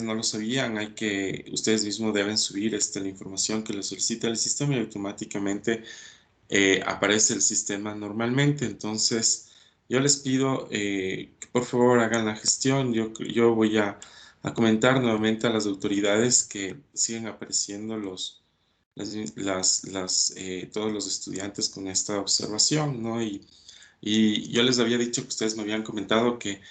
no lo sabían, ustedes mismos deben subir la información que les solicita el sistema y automáticamente aparece el sistema normalmente. Entonces, yo les pido que por favor hagan la gestión. Yo voy a comentar nuevamente a las autoridades que siguen apareciendo todos los estudiantes con esta observación, ¿no? Y yo les había dicho que ustedes me habían comentado que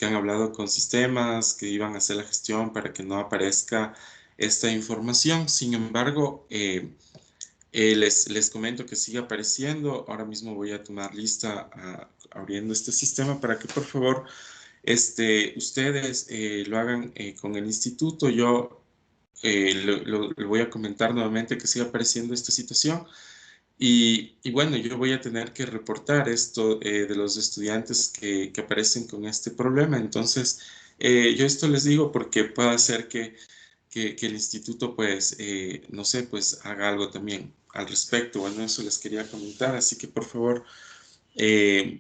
han hablado con sistemas, que iban a hacer la gestión para que no aparezca esta información. Sin embargo, les comento que sigue apareciendo. Ahora mismo voy a tomar lista abriendo este sistema para que por favor ustedes lo hagan con el instituto. Yo lo voy a comentar nuevamente que sigue apareciendo esta situación. Y bueno, yo voy a tener que reportar esto de los estudiantes que aparecen con este problema. Entonces, yo esto les digo porque puede hacer que el instituto, pues, no sé, pues haga algo también al respecto. Bueno, eso les quería comentar. Así que, por favor,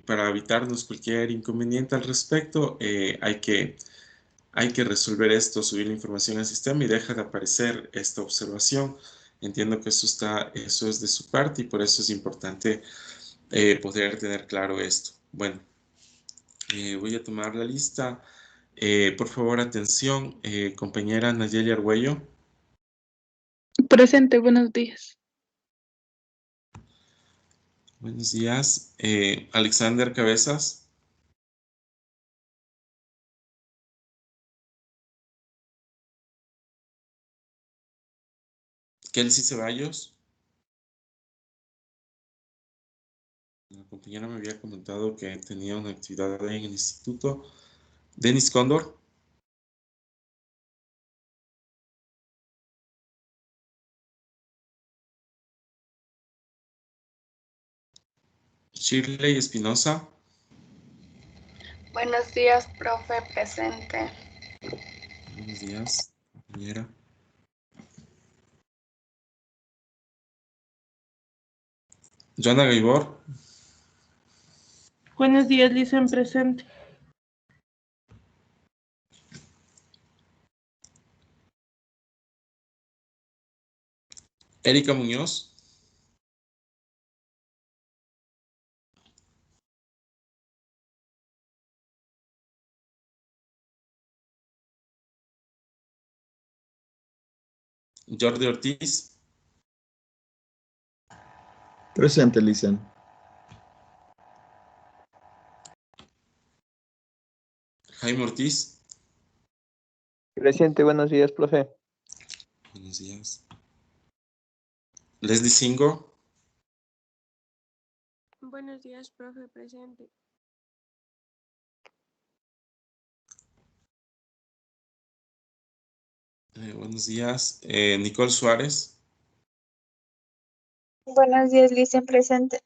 para evitarnos cualquier inconveniente al respecto, hay que resolver esto, subir la información al sistema y deja de aparecer esta observación. Entiendo que eso es de su parte y por eso es importante poder tener claro esto. Bueno, voy a tomar la lista. Por favor, atención, compañera Nayeli Argüello. Presente, buenos días. Buenos días. Alexander Cabezas. Kelsey Ceballos. La compañera me había comentado que tenía una actividad ahí en el instituto. Denis Cóndor. Shirley Espinosa. Buenos días, profe, presente. Buenos días, compañera. Joana Gaibor. Buenos días, Lisa, presente. Erika Muñoz. Jordi Ortiz. Presente, Lisa. Jaime Ortiz. Presente, buenos días, profe. Buenos días. Leslie Singo. Buenos días, profe, presente. Buenos días. Nicole Suárez. Buenos días, Lisa, presente.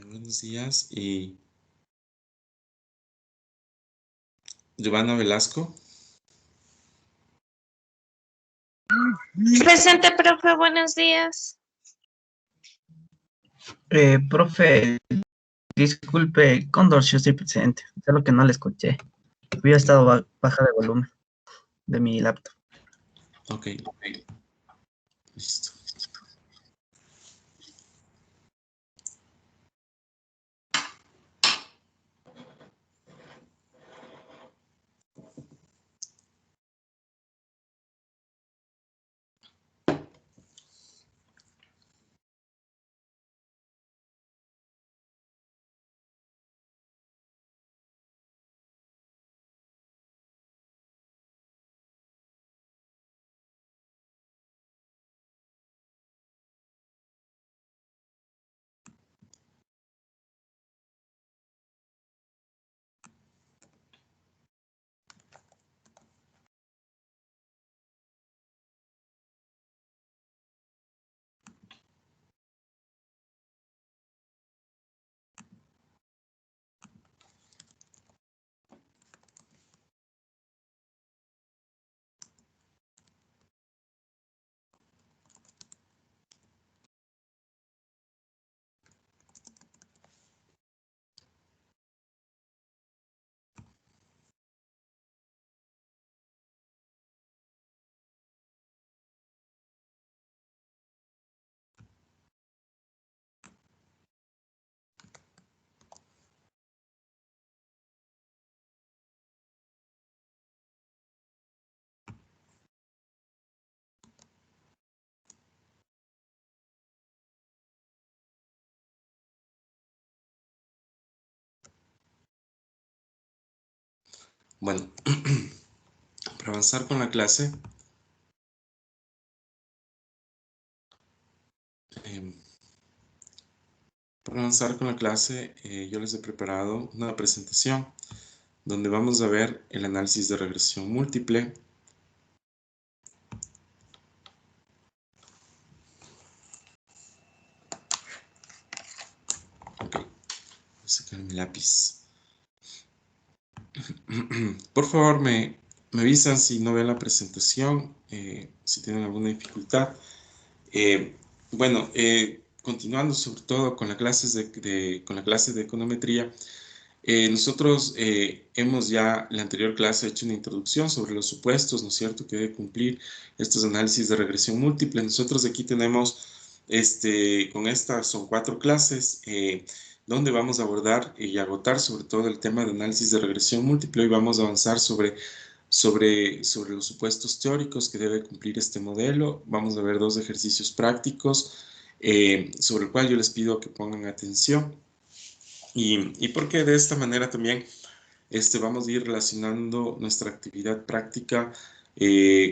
Buenos días. Y Giovanna Velasco. Presente, profe, buenos días. Profe, disculpe, Cóndor, yo estoy presente. Solo que no le escuché. Había estado baja de volumen de mi laptop. Ok. Listo. Bueno, para avanzar con la clase, yo les he preparado una presentación donde vamos a ver el análisis de regresión múltiple. Ok, voy a sacar mi lápiz. Por favor, me avisan si no ven la presentación, si tienen alguna dificultad. Bueno, continuando sobre todo con la clase de econometría, nosotros hemos ya en la anterior clase hecho una introducción sobre los supuestos, ¿no es cierto?, que debe cumplir estos análisis de regresión múltiple. Nosotros aquí tenemos, con estas son 4 clases, donde vamos a abordar y agotar sobre todo el tema de análisis de regresión múltiple. Hoy vamos a avanzar sobre los supuestos teóricos que debe cumplir este modelo. Vamos a ver 2 ejercicios prácticos sobre el cual yo les pido que pongan atención. Y porque de esta manera también vamos a ir relacionando nuestra actividad práctica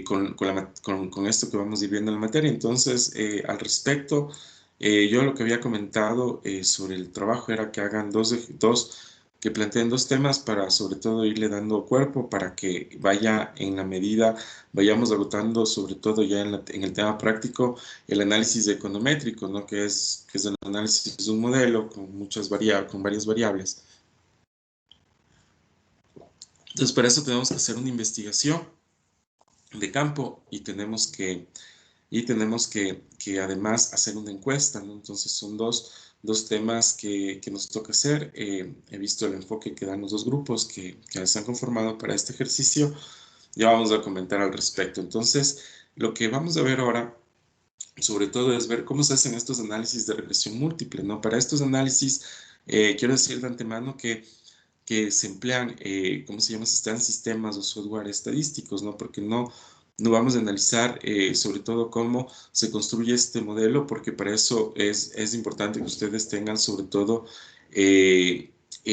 con esto que vamos a ir viendo en la materia. Entonces, al respecto, yo lo que había comentado sobre el trabajo era que hagan que planteen 2 temas para sobre todo irle dando cuerpo para que vaya en la medida, vayamos agotando sobre todo ya en el tema práctico el análisis econométrico, ¿no? que es el análisis de un modelo con varias variables. Entonces, para eso tenemos que hacer una investigación de campo y tenemos que además hacer una encuesta, ¿no? Entonces, son dos temas que nos toca hacer. He visto el enfoque que dan los 2 grupos que se han conformado para este ejercicio. Ya vamos a comentar al respecto. Entonces, lo que vamos a ver ahora, sobre todo, es ver cómo se hacen estos análisis de regresión múltiple, ¿no? Para estos análisis, quiero decir de antemano que se emplean, ¿cómo se llama? Sistemas o software estadísticos, ¿no? Porque no vamos a analizar sobre todo cómo se construye este modelo, porque para eso es importante que ustedes tengan sobre todo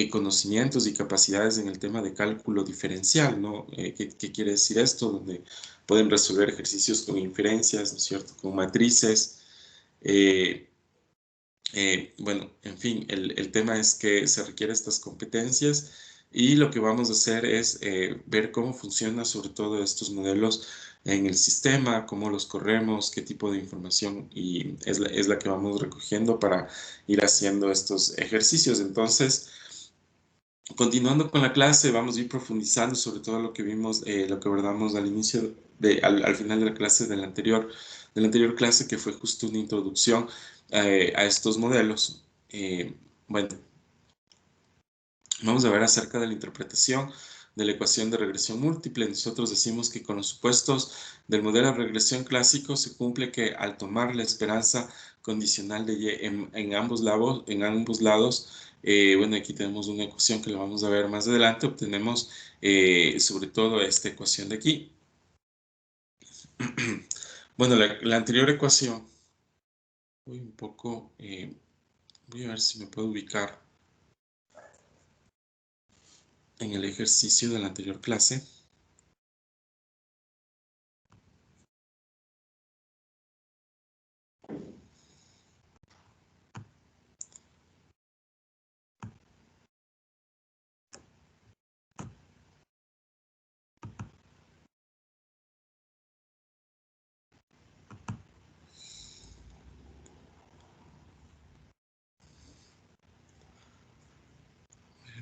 conocimientos y capacidades en el tema de cálculo diferencial, ¿no? ¿Qué quiere decir esto? Donde pueden resolver ejercicios con inferencias, ¿no es cierto? Con matrices. Bueno, en fin, el tema es que se requieren estas competencias y lo que vamos a hacer es ver cómo funcionan sobre todo estos modelos en el sistema, cómo los corremos, qué tipo de información y es la que vamos recogiendo para ir haciendo estos ejercicios. Entonces, continuando con la clase, vamos a ir profundizando sobre todo lo que vimos, lo que abordamos al inicio, al final de la clase de la anterior clase, que fue justo una introducción a estos modelos. Bueno, vamos a ver acerca de la interpretación de la ecuación de regresión múltiple. Nosotros decimos que con los supuestos del modelo de regresión clásico se cumple que al tomar la esperanza condicional de y en ambos lados, bueno, aquí tenemos una ecuación que la vamos a ver más adelante, obtenemos sobre todo esta ecuación de aquí. Bueno, la anterior ecuación, voy a ver si me puedo ubicar en el ejercicio de la anterior clase.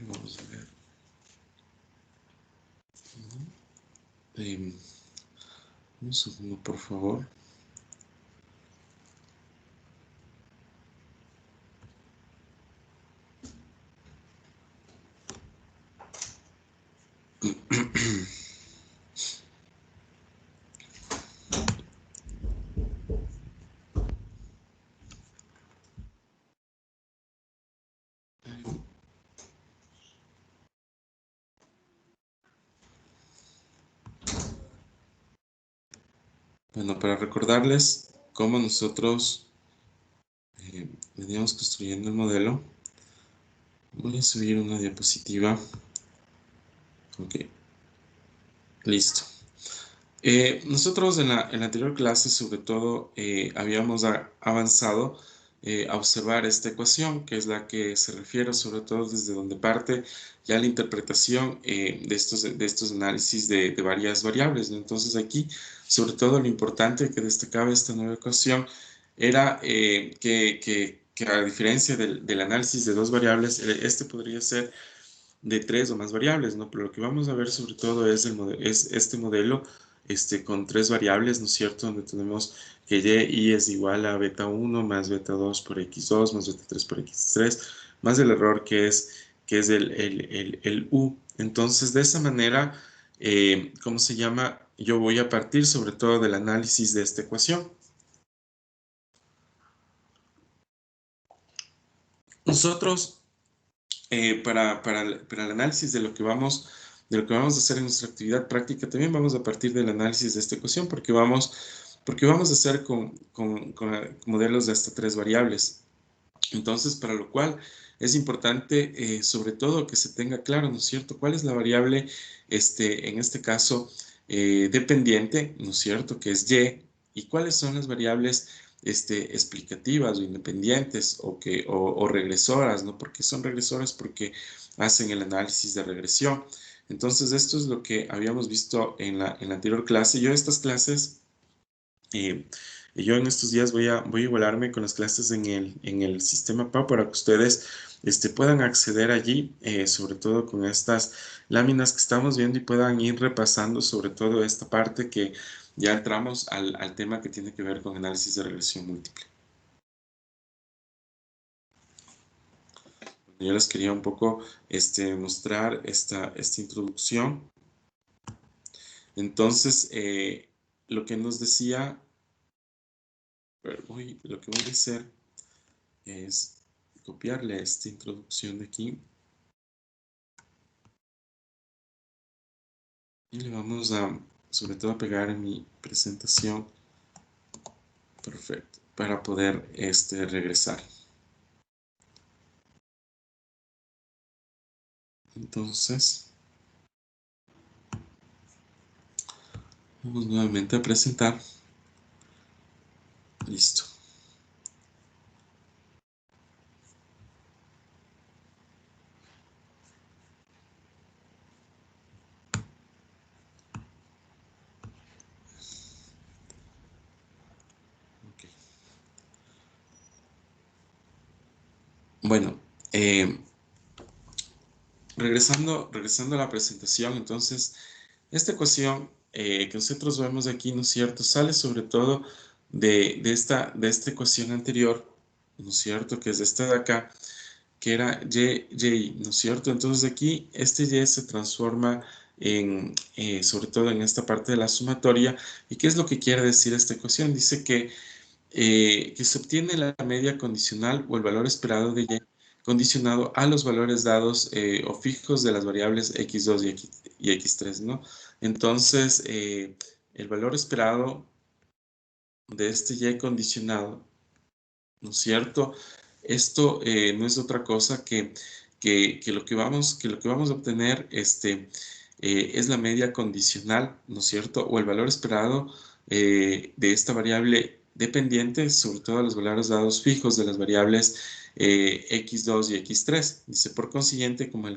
Vamos a ver. Un segundo, por favor. Bueno, para recordarles cómo nosotros veníamos construyendo el modelo, voy a subir una diapositiva. Ok. Listo. Nosotros en la anterior clase, sobre todo, habíamos avanzado a observar esta ecuación, que es la que se refiere sobre todo desde donde parte ya la interpretación de estos análisis de varias variables, ¿no? Entonces aquí, sobre todo, lo importante que destacaba esta nueva ecuación era que a diferencia del análisis de dos variables, este podría ser de tres o más variables, ¿no? Pero lo que vamos a ver sobre todo es, este modelo con tres variables, ¿no es cierto? Donde tenemos que y es igual a beta 1 más beta 2 por x2 más beta 3 por x3 más el error que es el u. Entonces, de esa manera, ¿cómo se llama? Yo voy a partir sobre todo del análisis de esta ecuación. Nosotros, para el análisis de lo que vamos a hacer en nuestra actividad práctica, también vamos a partir del análisis de esta ecuación, porque vamos a hacer con modelos de hasta tres variables. Entonces, para lo cual es importante, sobre todo, que se tenga claro, ¿no es cierto?, cuál es la variable, en este caso, dependiente, ¿no es cierto?, que es y cuáles son las variables explicativas o independientes o regresoras, ¿no? ¿Por qué son regresoras? Porque hacen el análisis de regresión. Entonces, esto es lo que habíamos visto en la anterior clase. Yo estas clases, yo en estos días voy a igualarme con las clases en el sistema PAU para que ustedes puedan acceder allí, sobre todo con estas láminas que estamos viendo y puedan ir repasando sobre todo esta parte que ya entramos al tema que tiene que ver con análisis de regresión múltiple. Yo les quería un poco mostrar esta introducción. Entonces, lo que nos decía, lo que voy a hacer es copiarle esta introducción de aquí y le vamos a, sobre todo, a pegar en mi presentación. Perfecto, para poder regresar. Entonces, vamos nuevamente a presentar. Listo. Okay. Bueno, regresando a la presentación, entonces, esta ecuación que nosotros vemos aquí, ¿no es cierto?, sale sobre todo de esta ecuación anterior, ¿no es cierto?, que es esta de acá, que era y, ¿no es cierto? Entonces aquí este y se transforma en, sobre todo en esta parte de la sumatoria. ¿Y qué es lo que quiere decir esta ecuación? Dice que se obtiene la media condicional o el valor esperado de y condicionado a los valores dados o fijos de las variables x2 y x3, ¿no? Entonces, el valor esperado de este y condicionado, ¿no es cierto? Esto no es otra cosa que lo que vamos a obtener es la media condicional, ¿no es cierto? O el valor esperado de esta variable dependiente, sobre todo los valores dados fijos de las variables x2 y x3. Dice, por consiguiente, como en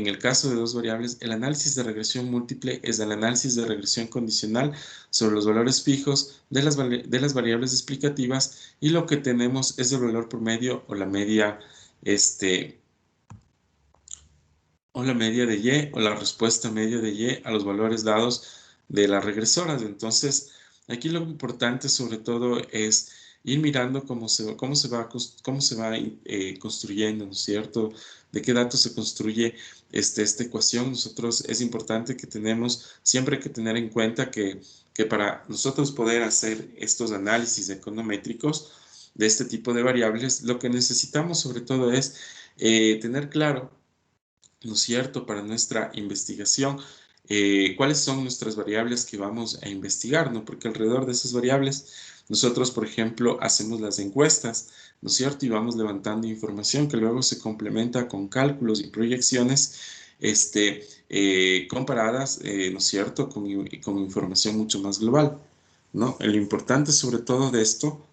el caso de dos variables, el análisis de regresión múltiple es el análisis de regresión condicional sobre los valores fijos de las variables explicativas, y lo que tenemos es el valor promedio o la media de y o la respuesta media de y a los valores dados de las regresoras. Entonces, aquí lo importante sobre todo es ir mirando cómo se va construyendo, ¿no es cierto?, de qué datos se construye esta ecuación. Nosotros es importante que siempre hay que tener en cuenta que para nosotros poder hacer estos análisis econométricos de este tipo de variables, lo que necesitamos sobre todo es tener claro, ¿no es cierto?, para nuestra investigación, cuáles son nuestras variables que vamos a investigar, ¿no? Porque alrededor de esas variables, nosotros, por ejemplo, hacemos las encuestas, ¿no es cierto?, y vamos levantando información que luego se complementa con cálculos y proyecciones comparadas, ¿no es cierto?, con información mucho más global, ¿no? Lo importante sobre todo de esto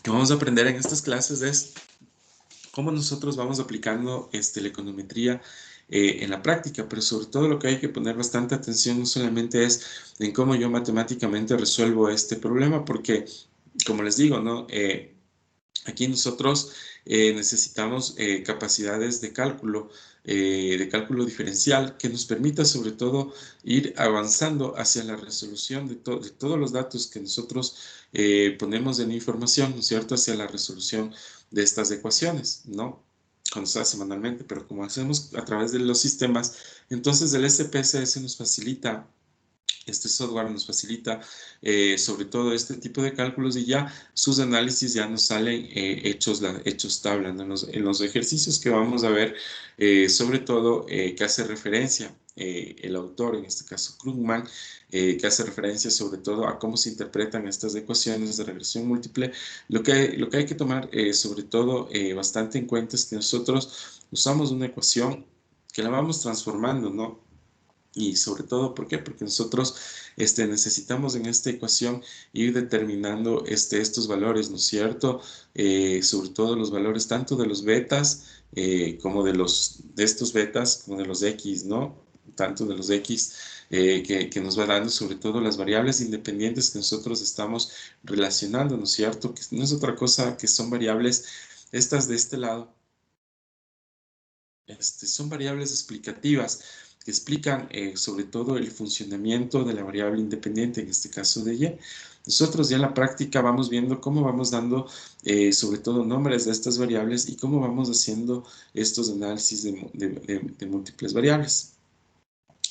que vamos a aprender en estas clases es cómo nosotros vamos aplicando la econometría en la práctica, pero sobre todo lo que hay que poner bastante atención no solamente es en cómo yo matemáticamente resuelvo este problema, porque, como les digo, ¿no? Aquí nosotros necesitamos capacidades de cálculo diferencial que nos permita sobre todo ir avanzando hacia la resolución de todos los datos que nosotros ponemos en información, ¿no es cierto?, hacia la resolución de estas ecuaciones, ¿no? Cuando se hace manualmente, pero como hacemos a través de los sistemas, entonces el SPSS nos facilita, este software nos facilita sobre todo este tipo de cálculos y ya sus análisis ya nos salen hechos tabla, ¿no? En los ejercicios que vamos a ver, sobre todo que hace referencia el autor, en este caso Krugman, que hace referencia sobre todo a cómo se interpretan estas ecuaciones de regresión múltiple, lo que hay que tomar sobre todo bastante en cuenta es que nosotros usamos una ecuación que la vamos transformando, ¿no? Y sobre todo, ¿por qué? Porque nosotros necesitamos en esta ecuación ir determinando estos valores, ¿no es cierto? Sobre todo los valores tanto de los betas como de estos betas, como de los X, ¿no? Tanto de los X que nos va dando sobre todo las variables independientes que nosotros estamos relacionando, ¿no es cierto? Que no es otra cosa que son variables, estas de este lado, son variables explicativas que explican sobre todo el funcionamiento de la variable independiente, en este caso de Y. Nosotros ya en la práctica vamos viendo cómo vamos dando sobre todo nombres de estas variables y cómo vamos haciendo estos análisis de múltiples variables.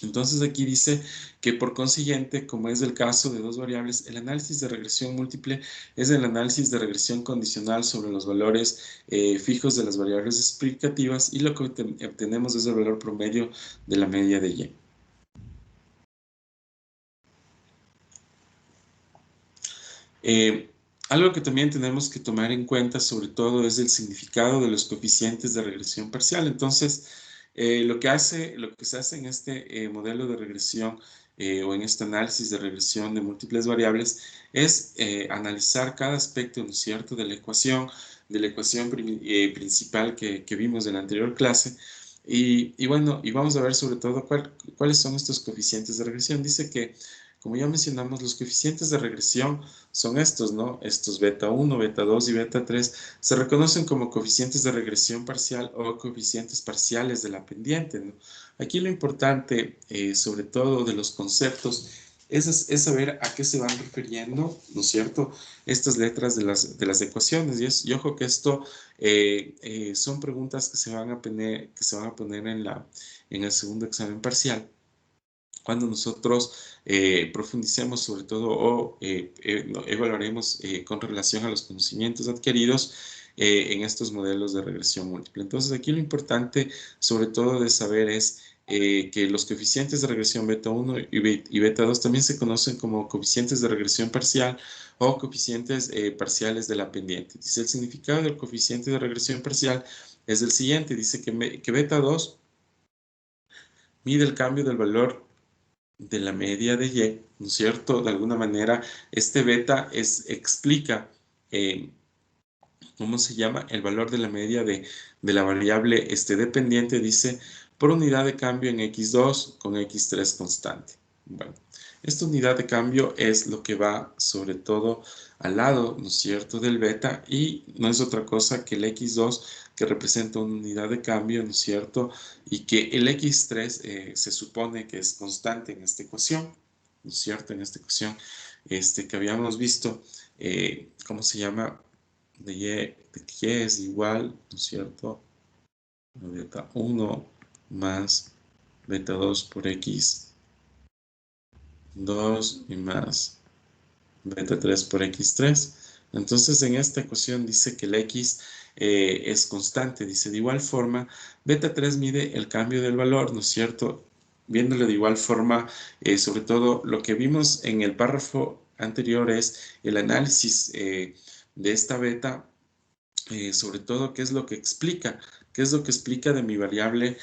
Entonces aquí dice que por consiguiente, como es el caso de dos variables, el análisis de regresión múltiple es el análisis de regresión condicional sobre los valores fijos de las variables explicativas y lo que obtenemos es el valor promedio de la media de Y. Algo que también tenemos que tomar en cuenta sobre todo es el significado de los coeficientes de regresión parcial. Entonces, lo que se hace en este modelo de regresión o en este análisis de regresión de múltiples variables es analizar cada aspecto, ¿no es cierto?, de la ecuación principal que vimos en la anterior clase. Y bueno, y vamos a ver sobre todo cuáles son estos coeficientes de regresión. Dice que, como ya mencionamos, los coeficientes de regresión son estos, ¿no? Estos beta 1, beta 2 y beta 3 se reconocen como coeficientes de regresión parcial o coeficientes parciales de la pendiente, ¿no? Aquí lo importante, sobre todo de los conceptos, es saber a qué se van refiriendo, ¿no es cierto?, estas letras de las ecuaciones. Y ojo que esto son preguntas que se van a poner en el segundo examen parcial, cuando nosotros profundicemos sobre todo o evaluaremos con relación a los conocimientos adquiridos en estos modelos de regresión múltiple. Entonces aquí lo importante sobre todo de saber es que los coeficientes de regresión beta 1 y beta 2 también se conocen como coeficientes de regresión parcial o coeficientes parciales de la pendiente. Dice, el significado del coeficiente de regresión parcial es el siguiente. Dice que beta 2 mide el cambio del valor de la media de Y, ¿no es cierto? De alguna manera, este beta explica, ¿cómo se llama? El valor de la media de la variable dependiente, dice, por unidad de cambio en X2 con X3 constante. Bueno, esta unidad de cambio es lo que va sobre todo al lado, ¿no es cierto?, del beta, y no es otra cosa que el X2 que representa una unidad de cambio, ¿no es cierto?, y que el X3 se supone que es constante en esta ecuación, ¿no es cierto?, en esta ecuación que habíamos visto, ¿cómo se llama?, de Y es igual, ¿no es cierto?, a beta 1 más beta 2 por X2 y más beta 3 por X3. Entonces en esta ecuación dice que el X es constante. Dice, de igual forma, beta 3 mide el cambio del valor, ¿no es cierto? Viéndolo de igual forma, sobre todo lo que vimos en el párrafo anterior es el análisis de esta beta, sobre todo qué es lo que explica, ¿Qué es lo que explica de mi variable?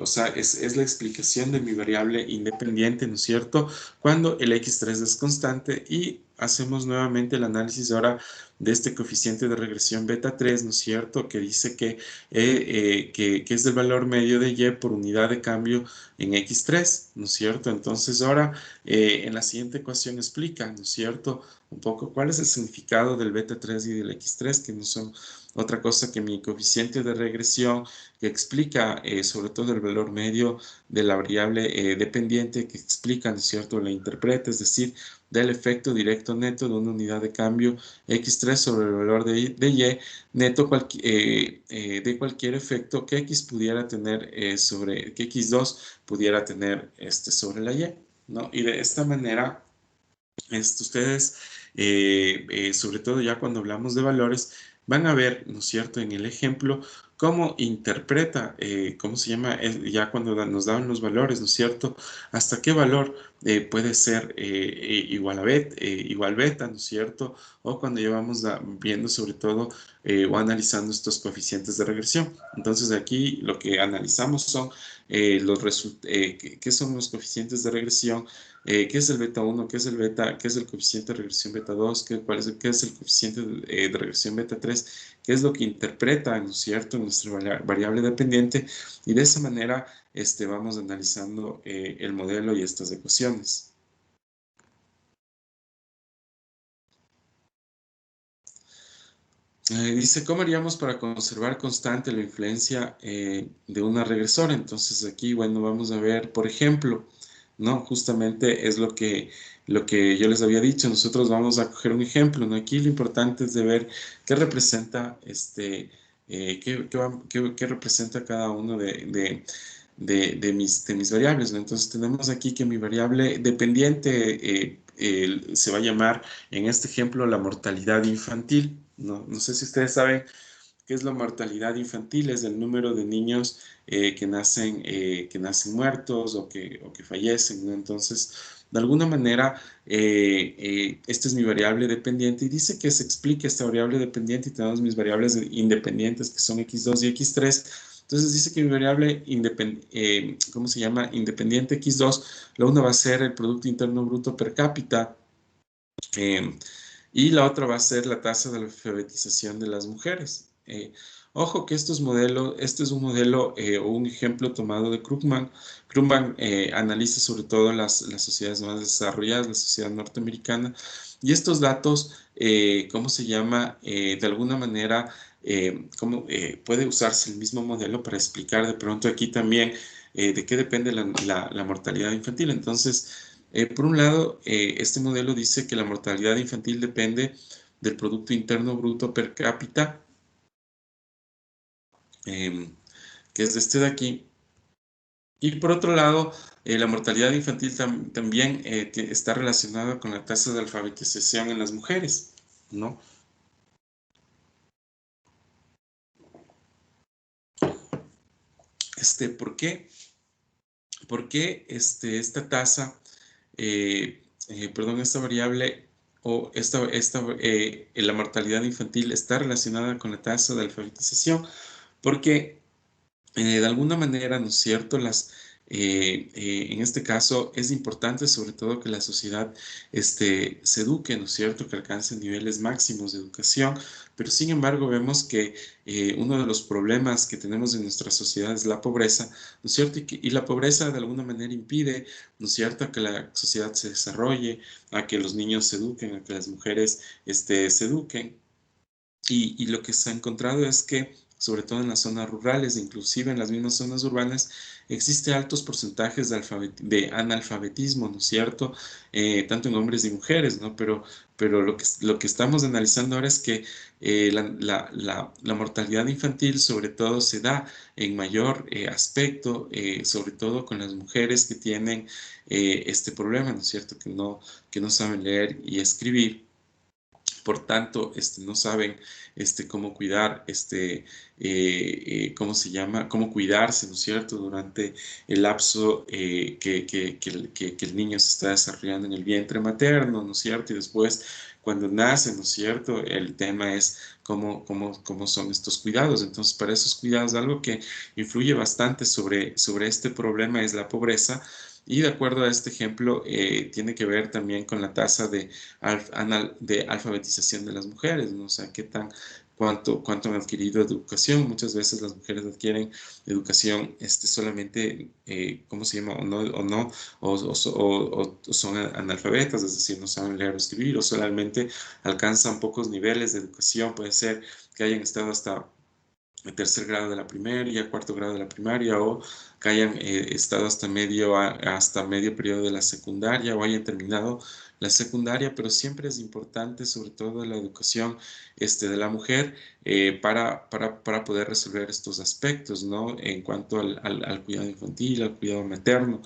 O sea, es la explicación de mi variable independiente, ¿no es cierto? Cuando el x3 es constante y hacemos nuevamente el análisis ahora de este coeficiente de regresión beta 3, ¿no es cierto? Que dice que es el valor medio de y por unidad de cambio en x3, ¿no es cierto? Entonces ahora en la siguiente ecuación explica, ¿no es cierto? Un poco cuál es el significado del beta 3 y del x3, que no son otra cosa que mi coeficiente de regresión que explica sobre todo el valor medio de la variable dependiente, que explica, ¿no es cierto?, la interpreta, es decir, del efecto directo neto de una unidad de cambio x3 sobre el valor de y neto de cualquier efecto que x pudiera tener sobre, que x2 pudiera tener sobre la y, ¿no? Y de esta manera, ustedes, sobre todo ya cuando hablamos de valores, van a ver, ¿no es cierto?, en el ejemplo, cómo interpreta, cómo se llama, ya cuando nos dan los valores, ¿no es cierto?, hasta qué valor puede ser igual a igual beta, ¿no es cierto?, o cuando ya vamos viendo sobre todo o analizando estos coeficientes de regresión. Entonces aquí lo que analizamos son qué son los coeficientes de regresión, qué es el beta 1, qué es el coeficiente de regresión beta 2, qué es el coeficiente de regresión beta 3, qué es lo que interpreta, ¿no es cierto?, nuestra variable dependiente, y de esa manera vamos analizando el modelo y estas ecuaciones. Dice, ¿cómo haríamos para conservar constante la influencia de una regresora? Entonces aquí, bueno, vamos a ver, por ejemplo, ¿no? Justamente es lo que yo les había dicho. Nosotros vamos a coger un ejemplo, ¿no? Aquí lo importante es de ver qué representa qué representa cada uno de mis variables, ¿no? Entonces tenemos aquí que mi variable dependiente se va a llamar, en este ejemplo, la mortalidad infantil, ¿no? No sé si ustedes saben qué es la mortalidad infantil. Es el número de niños que nacen muertos o que fallecen, ¿no? Entonces, de alguna manera, esta es mi variable dependiente y dice que se explique esta variable dependiente y tenemos mis variables independientes que son x2 y x3. Entonces dice que mi variable ¿cómo se llama? Independiente x2, la una va a ser el Producto Interno Bruto per cápita, y la otra va a ser la tasa de alfabetización de las mujeres. Ojo que este es un modelo o un ejemplo tomado de Krugman. Krugman analiza sobre todo las sociedades más desarrolladas, la sociedad norteamericana, y estos datos, ¿cómo se llama? De alguna manera, puede usarse el mismo modelo para explicar de pronto aquí también de qué depende la mortalidad infantil. Entonces, por un lado, este modelo dice que la mortalidad infantil depende del Producto Interno Bruto per cápita, que es este de aquí. Y por otro lado, la mortalidad infantil también está relacionada con la tasa de alfabetización en las mujeres, ¿no? ¿Por qué? ¿Por qué esta tasa, esta variable o la mortalidad infantil está relacionada con la tasa de alfabetización? Porque de alguna manera, ¿no es cierto?, en este caso es importante sobre todo que la sociedad se eduque, ¿no es cierto?, que alcance niveles máximos de educación, pero sin embargo vemos que uno de los problemas que tenemos en nuestra sociedad es la pobreza, ¿no es cierto?, y la pobreza de alguna manera impide, ¿no es cierto?, a que la sociedad se desarrolle, a que los niños se eduquen, a que las mujeres se eduquen. Y lo que se ha encontrado es que, sobre todo en las zonas rurales, inclusive en las mismas zonas urbanas, existe altos porcentajes de analfabetismo, ¿no es cierto? Tanto en hombres y mujeres, ¿no? Pero lo que estamos analizando ahora es que la mortalidad infantil sobre todo se da en mayor aspecto, sobre todo con las mujeres que tienen este problema, ¿no es cierto? Que no saben leer y escribir. Por tanto, no saben cómo cuidar, ¿cómo se llama? Cómo cuidarse, ¿no es cierto?, durante el lapso que el niño se está desarrollando en el vientre materno, ¿no es cierto? Y después, cuando nacen, ¿no es cierto? El tema es cómo son estos cuidados. Entonces, para esos cuidados, algo que influye bastante sobre este problema es la pobreza. Y de acuerdo a este ejemplo, tiene que ver también con la tasa de alfabetización de las mujeres, ¿no? O sea, cuánto han adquirido educación. Muchas veces las mujeres adquieren educación solamente, ¿cómo se llama? O son analfabetas, es decir, no saben leer o escribir, o solamente alcanzan pocos niveles de educación. Puede ser que hayan estado hasta el tercer grado de la primaria, cuarto grado de la primaria, o que hayan estado hasta medio periodo de la secundaria, o hayan terminado la secundaria, pero siempre es importante, sobre todo la educación de la mujer, para poder resolver estos aspectos, ¿no? En cuanto al cuidado infantil, al cuidado materno.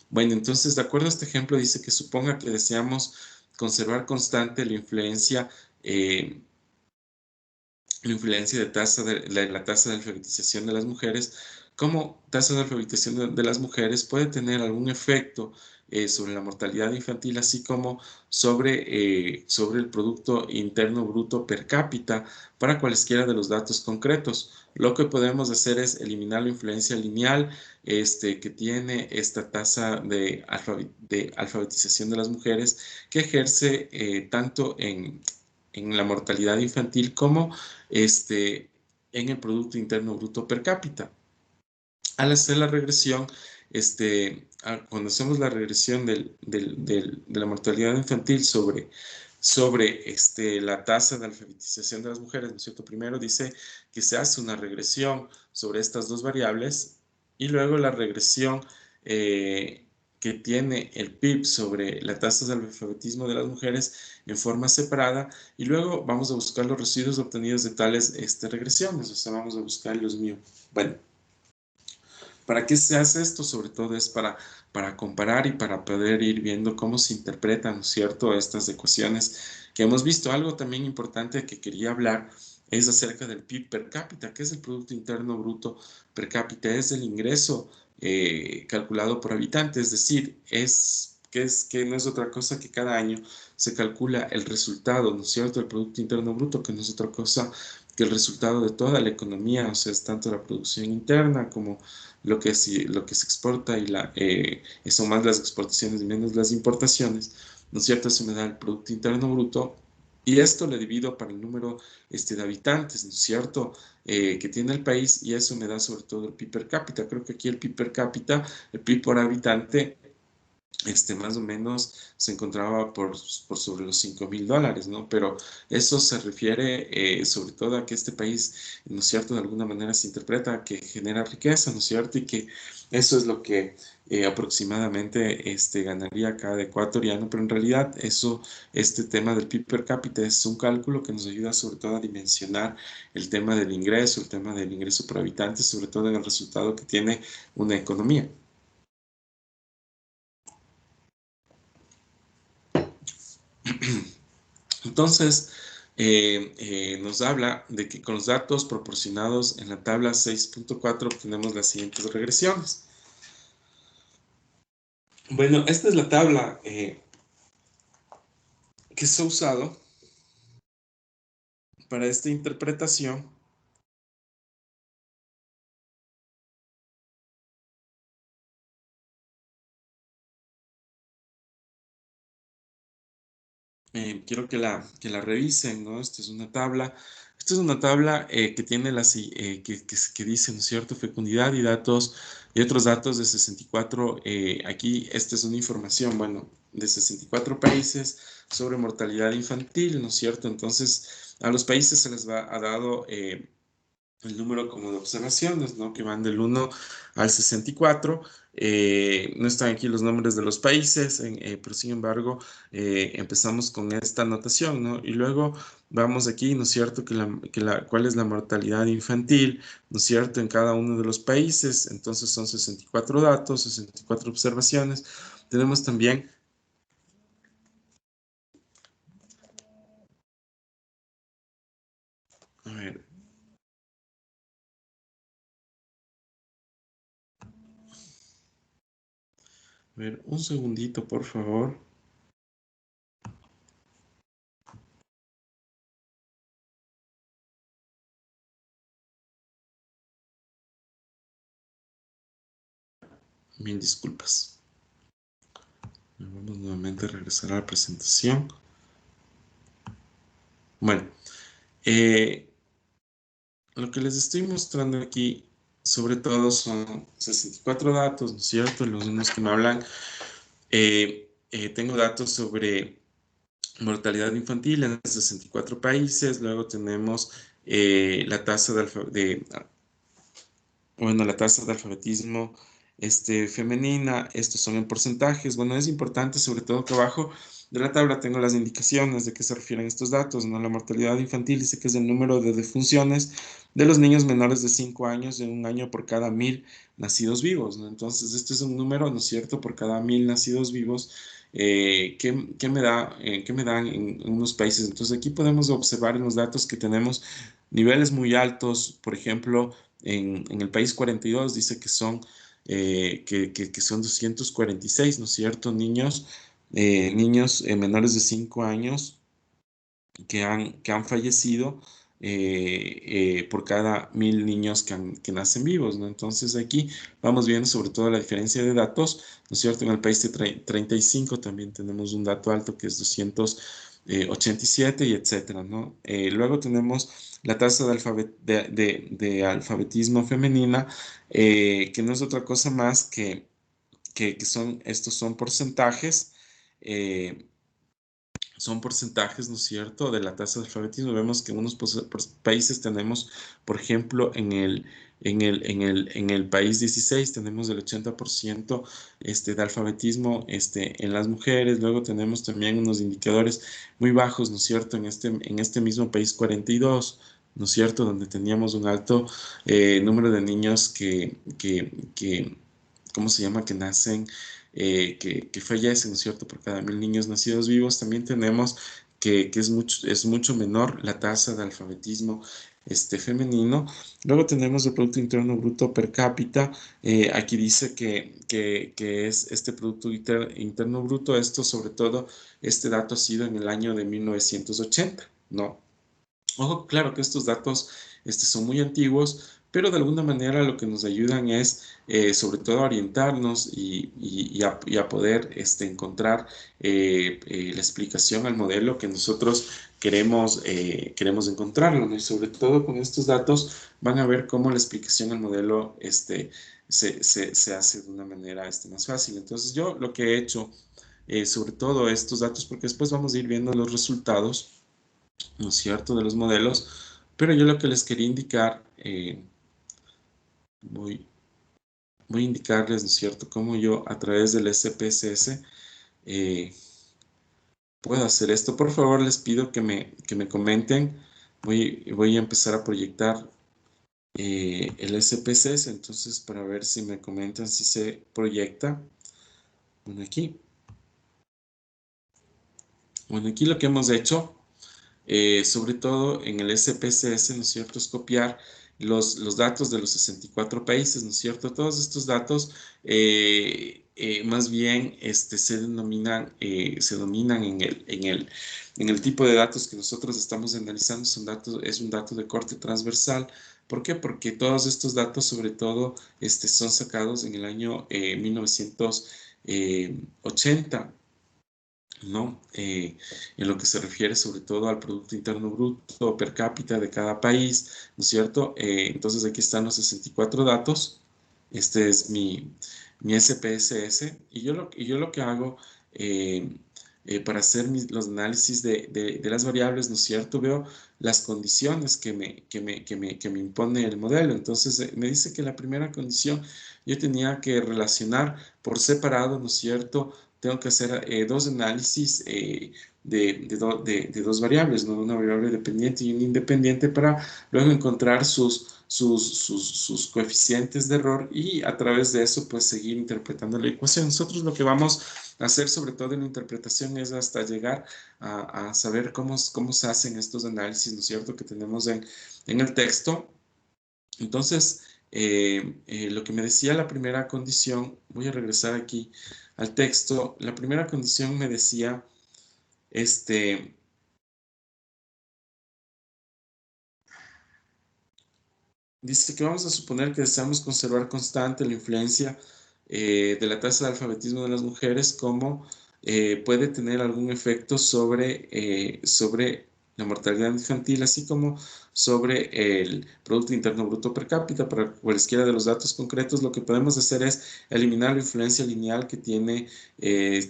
Bueno, entonces, de acuerdo a este ejemplo, dice que suponga que deseamos conservar constante la influencia de la tasa de alfabetización de las mujeres. Como tasa de alfabetización de las mujeres puede tener algún efecto sobre la mortalidad infantil, así como sobre el Producto Interno Bruto per cápita para cualesquiera de los datos concretos. Lo que podemos hacer es eliminar la influencia lineal que tiene esta tasa de alfabetización de las mujeres, que ejerce tanto en la mortalidad infantil como en el Producto Interno Bruto per cápita. Al hacer la regresión, cuando hacemos la regresión de la mortalidad infantil sobre la tasa de alfabetización de las mujeres, ¿no es cierto? Primero dice que se hace una regresión sobre estas dos variables y luego la regresión que tiene el PIB sobre la tasa de alfabetismo de las mujeres en forma separada, y luego vamos a buscar los residuos obtenidos de tales regresiones, o sea, vamos a buscar los míos. Bueno, ¿para qué se hace esto? Sobre todo es para comparar y para poder ir viendo cómo se interpretan, ¿no es cierto?, estas ecuaciones que hemos visto. Algo también importante que quería hablar es acerca del PIB per cápita. ¿Qué es el Producto Interno Bruto per cápita? Es el ingreso calculado por habitante, es decir, que no es otra cosa que cada año se calcula el resultado, ¿no es cierto?, del Producto Interno Bruto, que no es otra cosa que el resultado de toda la economía, o sea, es tanto la producción interna como lo que se exporta, y son más las exportaciones y menos las importaciones, ¿no es cierto? Eso me da el Producto Interno Bruto, y esto le divido para el número de habitantes, ¿no es cierto?, que tiene el país, y eso me da sobre todo el PIB per cápita. Creo que aquí el PIB per cápita, el PIB por habitante, más o menos se encontraba por sobre los $5,000, ¿no? Pero eso se refiere sobre todo a que este país, ¿no es cierto?, de alguna manera se interpreta que genera riqueza, ¿no es cierto?, y que eso es lo que aproximadamente ganaría cada ecuatoriano, pero en realidad este tema del PIB per cápita es un cálculo que nos ayuda sobre todo a dimensionar el tema del ingreso por habitante, sobre todo en el resultado que tiene una economía. Entonces, nos habla de que con los datos proporcionados en la tabla 6.4 obtenemos las siguientes regresiones. Bueno, esta es la tabla que se ha usado para esta interpretación. Quiero que la revisen, ¿no? Esta es una tabla que tiene que dice, ¿no es cierto?, fecundidad y otros datos de 64. Aquí esta es una información, bueno, de 64 países sobre mortalidad infantil, ¿no es cierto? Entonces, a los países se les ha dado el número como de observaciones, ¿no?, que van del 1 al 64. No están aquí los nombres de los países, pero sin embargo empezamos con esta anotación, ¿no? Y luego vamos aquí, ¿no es cierto?, cuál es la mortalidad infantil, ¿no es cierto?, en cada uno de los países. Entonces son 64 datos, 64 observaciones. Tenemos también a ver, un segundito, por favor. Mil disculpas. Vamos nuevamente a regresar a la presentación. Bueno, lo que les estoy mostrando aquí, sobre todo, son 64 datos, ¿no es cierto? Los unos que me hablan. Tengo datos sobre mortalidad infantil en 64 países. Luego tenemos la tasa la tasa de alfabetismo femenina. Estos son en porcentajes. Bueno, es importante sobre todo que abajo de la tabla tengo las indicaciones de qué se refieren estos datos, ¿no? La mortalidad infantil dice que es el número de defunciones de los niños menores de 5 años en un año por cada 1000 nacidos vivos, ¿no? Entonces, este es un número, ¿no es cierto?, por cada 1000 nacidos vivos que me dan en unos países. Entonces, aquí podemos observar en los datos que tenemos niveles muy altos. Por ejemplo, en el país 42 dice que son, que son 246, ¿no es cierto?, niños menores de 5 años que han fallecido por cada 1000 niños que nacen vivos, ¿no? Entonces aquí vamos viendo sobre todo la diferencia de datos, ¿no es cierto? En el país de 35 también tenemos un dato alto que es 287 y etcétera, ¿no? Luego tenemos la tasa de alfabetismo femenina, que no es otra cosa más que estos son porcentajes. Son porcentajes, ¿no es cierto?, de la tasa de alfabetismo. Vemos que en unos países tenemos, por ejemplo, en el país 16 tenemos el 80% de alfabetismo en las mujeres. Luego tenemos también unos indicadores muy bajos, ¿no es cierto?, en este mismo país 42, ¿no es cierto?, donde teníamos un alto número de niños ¿cómo se llama?, que nacen, que fallecen, ¿no es cierto?, por cada 1000 niños nacidos vivos. También tenemos que es mucho menor la tasa de alfabetismo femenino. Luego tenemos el Producto Interno Bruto per cápita. Aquí dice que es este Producto Interno Bruto. Esto, sobre todo, este dato ha sido en el año de 1980, ¿no? Ojo, claro que estos datos son muy antiguos, pero de alguna manera lo que nos ayudan es sobre todo a orientarnos y a poder encontrar la explicación al modelo que nosotros queremos encontrarlo, ¿no? Y sobre todo con estos datos van a ver cómo la explicación al modelo se hace de una manera más fácil. Entonces yo lo que he hecho sobre todo estos datos, porque después vamos a ir viendo los resultados, ¿no es cierto?, de los modelos, pero yo lo que les quería indicar, voy a indicarles, ¿no es cierto?, cómo yo a través del SPSS puedo hacer esto. Por favor, les pido que me comenten. Voy a empezar a proyectar el SPSS, entonces para ver si me comentan si se proyecta. Bueno, aquí lo que hemos hecho, sobre todo en el SPSS, ¿no es cierto?, es copiar los datos de los 64 países, ¿no es cierto? Todos estos datos más bien se denominan en el tipo de datos que nosotros estamos analizando. Es un dato de corte transversal. ¿Por qué? Porque todos estos datos, sobre todo, son sacados en el año 1980. ¿No? En lo que se refiere sobre todo al Producto Interno Bruto per cápita de cada país, ¿no es cierto? Entonces aquí están los 64 datos. Este es mi SPSS, y yo lo que hago para hacer los análisis de las variables, ¿no es cierto? Veo las condiciones que me impone el modelo. Entonces me dice que la primera condición yo tenía que relacionar por separado, ¿no es cierto? Tengo que hacer dos análisis de dos variables, ¿no? Una variable dependiente y una independiente, para luego encontrar sus coeficientes de error, y a través de eso pues seguir interpretando la ecuación. Nosotros lo que vamos a hacer sobre todo en la interpretación es hasta llegar a saber cómo se hacen estos análisis, ¿no es cierto?, que tenemos en el texto. Entonces, lo que me decía la primera condición, voy a regresar aquí al texto. La primera condición me decía, dice que vamos a suponer que deseamos conservar constante la influencia de la tasa de alfabetismo de las mujeres, cómo puede tener algún efecto sobre, sobre la mortalidad infantil, así como sobre el Producto Interno Bruto per cápita. Para cualesquiera de los datos concretos, lo que podemos hacer es eliminar la influencia lineal que tiene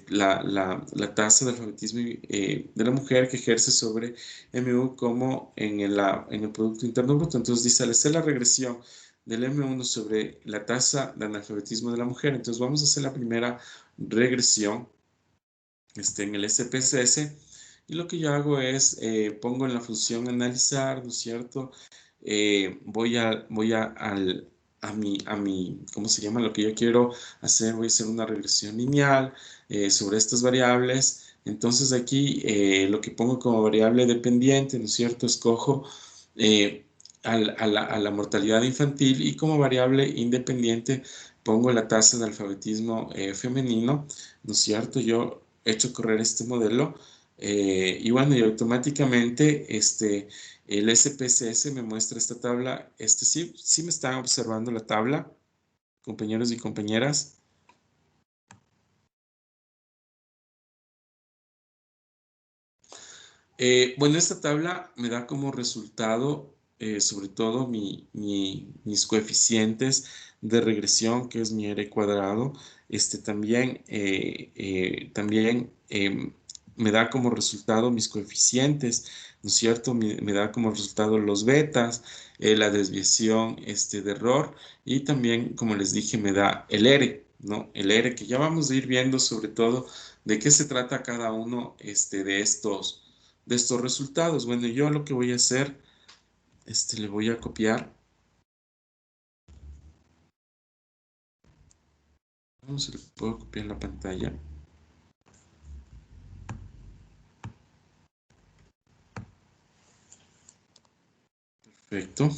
la tasa de alfabetismo de la mujer que ejerce sobre MU como en el Producto Interno Bruto. Entonces dice, al hacer la regresión del M1 sobre la tasa de analfabetismo de la mujer, entonces vamos a hacer la primera regresión en el SPSS, y lo que yo hago es, pongo en la función analizar, ¿no es cierto? Voy a mi, ¿cómo se llama? Lo que yo quiero hacer, voy a hacer una regresión lineal sobre estas variables. Entonces aquí lo que pongo como variable dependiente, ¿no es cierto? Escojo a la mortalidad infantil, y como variable independiente pongo la tasa de alfabetismo femenino, ¿no es cierto? Yo hecho correr este modelo y bueno, y automáticamente el SPSS me muestra esta tabla. Sí me están observando la tabla, compañeros y compañeras. Bueno, esta tabla me da como resultado sobre todo mis coeficientes de regresión, que es mi R cuadrado. También me da como resultado mis coeficientes, ¿no es cierto? Me da como resultado los betas, la desviación de error, y también, como les dije, me da el R, ¿no? El R, que ya vamos a ir viendo sobre todo de qué se trata cada uno de estos resultados. Bueno, yo lo que voy a hacer, le voy a copiar. Vamos, le puedo copiar la pantalla. Perfecto.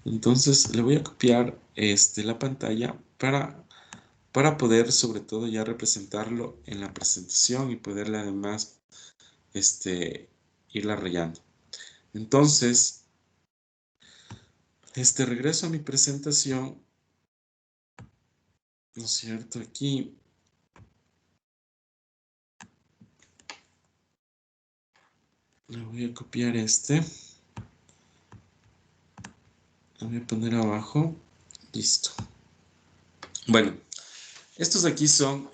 Entonces le voy a copiar la pantalla para poder sobre todo ya representarlo en la presentación y poderle además irla rayando. Entonces, regreso a mi presentación, ¿no es cierto? Aquí le voy a copiar lo voy a poner abajo, listo. Bueno, estos aquí son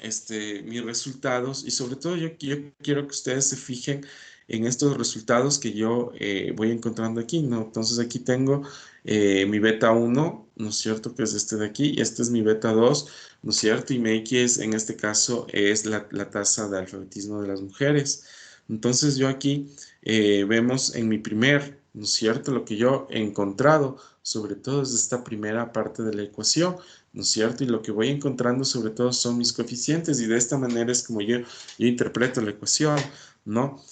mis resultados, y sobre todo yo quiero que ustedes se fijen en estos resultados que yo voy encontrando aquí, ¿no? Entonces aquí tengo mi beta 1, ¿no es cierto? Que es este de aquí, y este es mi beta 2, ¿no es cierto? Y mi X en este caso es la tasa de alfabetismo de las mujeres. Entonces yo aquí vemos en mi primer, ¿no es cierto? Lo que yo he encontrado sobre todo es esta primera parte de la ecuación, ¿no es cierto? Y lo que voy encontrando sobre todo son mis coeficientes, y de esta manera es como yo interpreto la ecuación, ¿no?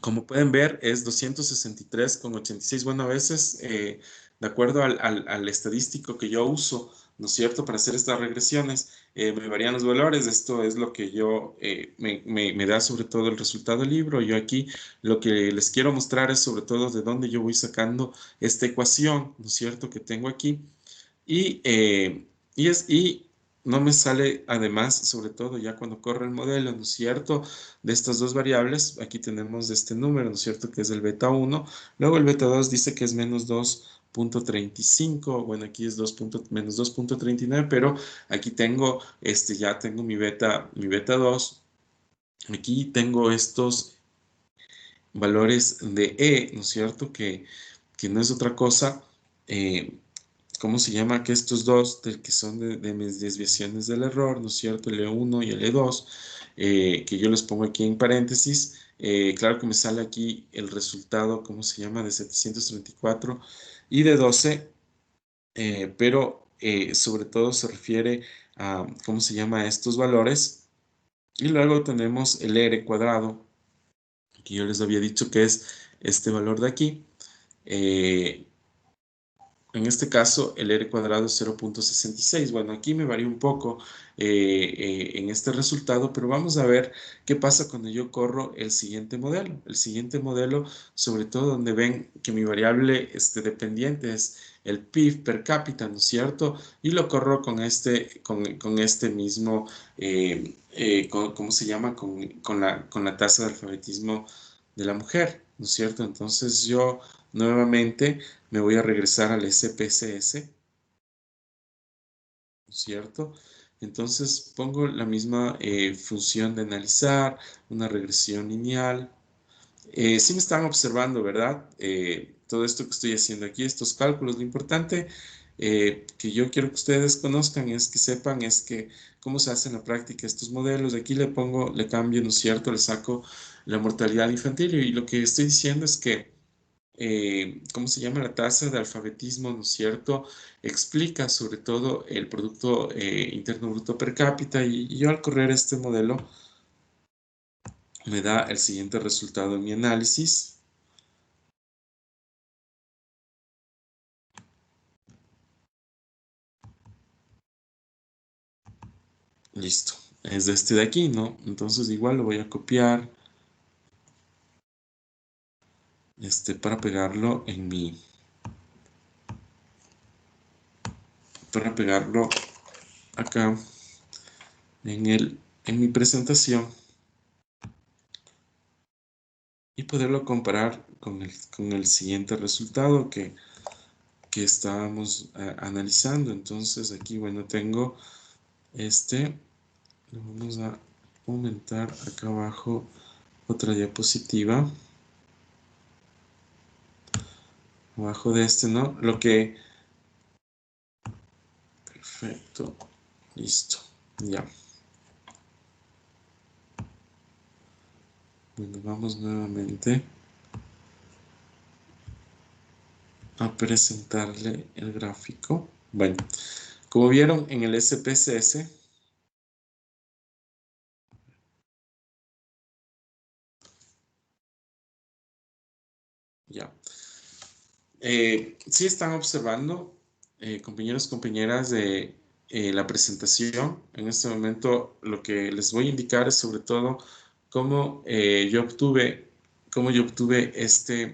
Como pueden ver, es 263,86. Bueno, a veces, de acuerdo al estadístico que yo uso, ¿no es cierto?, para hacer estas regresiones, me varían los valores. Esto es lo que yo me da sobre todo el resultado del libro. Yo aquí lo que les quiero mostrar es sobre todo de dónde yo voy sacando esta ecuación, ¿no es cierto?, que tengo aquí. Y no me sale además, sobre todo ya cuando corre el modelo, ¿no es cierto?, de estas dos variables. Aquí tenemos este número, ¿no es cierto?, que es el beta 1. Luego el beta 2 dice que es menos 2,35. Bueno, aquí es menos 2,39, pero aquí tengo, ya tengo mi beta 2. Aquí tengo estos valores de E, ¿no es cierto?, que no es otra cosa. ¿Cómo se llama? Que estos dos, que son de mis desviaciones del error, ¿no es cierto? El E1 y el E2, que yo les pongo aquí en paréntesis. Claro que me sale aquí el resultado, ¿cómo se llama? De 734 y de 12, pero sobre todo se refiere a, ¿cómo se llama?, estos valores. Y luego tenemos el R cuadrado, que yo les había dicho que es este valor de aquí. En este caso, el R cuadrado es 0.66. Bueno, aquí me varía un poco en este resultado, pero vamos a ver qué pasa cuando yo corro el siguiente modelo. El siguiente modelo, sobre todo donde ven que mi variable dependiente es el PIB per cápita, ¿no es cierto? Y lo corro con este mismo, ¿cómo se llama? Con la tasa de alfabetismo de la mujer, ¿no es cierto? Entonces yo nuevamente me voy a regresar al SPSS, ¿no es cierto? Entonces pongo la misma función de analizar, una regresión lineal. Sí me están observando, ¿verdad? Todo esto que estoy haciendo aquí, estos cálculos, lo importante que yo quiero que ustedes conozcan es que sepan cómo se hace en la práctica estos modelos. Aquí le cambio, ¿no es cierto? Le saco la mortalidad infantil y lo que estoy diciendo es que ¿cómo se llama? La tasa de alfabetismo, ¿no es cierto? Explica sobre todo el Producto Interno Bruto per cápita y yo al correr este modelo me da el siguiente resultado en mi análisis. Listo. Es de este de aquí, ¿no? Entonces igual lo voy a copiar para pegarlo para pegarlo acá en mi presentación y poderlo comparar con el siguiente resultado que estábamos analizando. Entonces aquí, bueno, tengo lo vamos a aumentar acá abajo otra diapositiva abajo de ¿no? Perfecto, listo, ya. Bueno, vamos nuevamente a presentarle el gráfico. Bueno, como vieron en el SPSS, ya. Sí están observando, compañeros, compañeras, de la presentación. En este momento lo que les voy a indicar es sobre todo cómo yo obtuve esta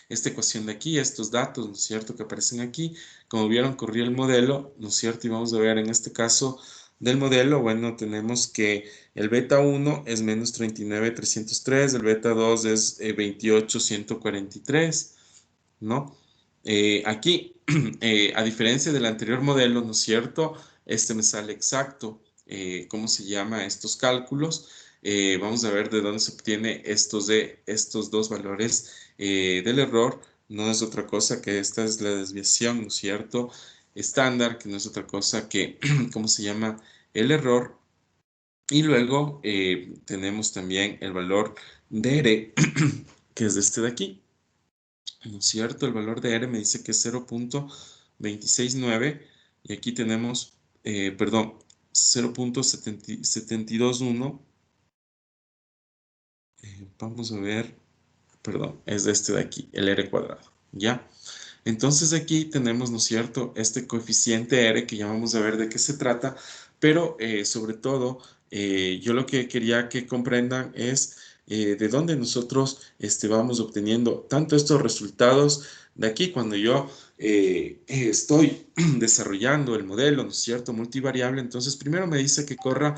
ecuación de aquí, estos datos, ¿no es cierto?, que aparecen aquí. Como vieron, corrí el modelo, ¿no es cierto? Y vamos a ver en este caso del modelo, bueno, tenemos que el beta 1 es menos 39,303, el beta 2 es 28,143, ¿no? Aquí, a diferencia del anterior modelo, ¿no es cierto?, me sale exacto cómo se llama estos cálculos. Vamos a ver de dónde se obtiene estos dos valores del error. No es otra cosa que esta es la desviación, ¿no es cierto?, estándar, que no es otra cosa que, ¿cómo se llama?, el error. Y luego tenemos también el valor de R, que es de aquí, ¿no es cierto? El valor de R me dice que es 0.269 y aquí tenemos, perdón, 0.721. Vamos a ver, perdón, es de aquí, el R cuadrado, ¿ya? Entonces aquí tenemos, ¿no es cierto?, este coeficiente R que ya vamos a ver de qué se trata, pero sobre todo yo lo que quería que comprendan es de dónde nosotros vamos obteniendo tanto estos resultados de aquí cuando yo estoy desarrollando el modelo, ¿no es cierto?, multivariable. Entonces primero me dice que corra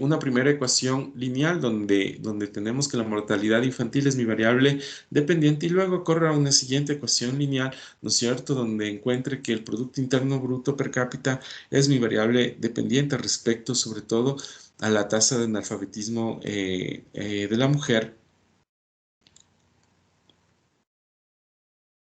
una primera ecuación lineal donde tenemos que la mortalidad infantil es mi variable dependiente y luego corra una siguiente ecuación lineal, ¿no es cierto?, donde encuentre que el Producto Interno Bruto per cápita es mi variable dependiente respecto sobre todo a la tasa de analfabetismo de la mujer,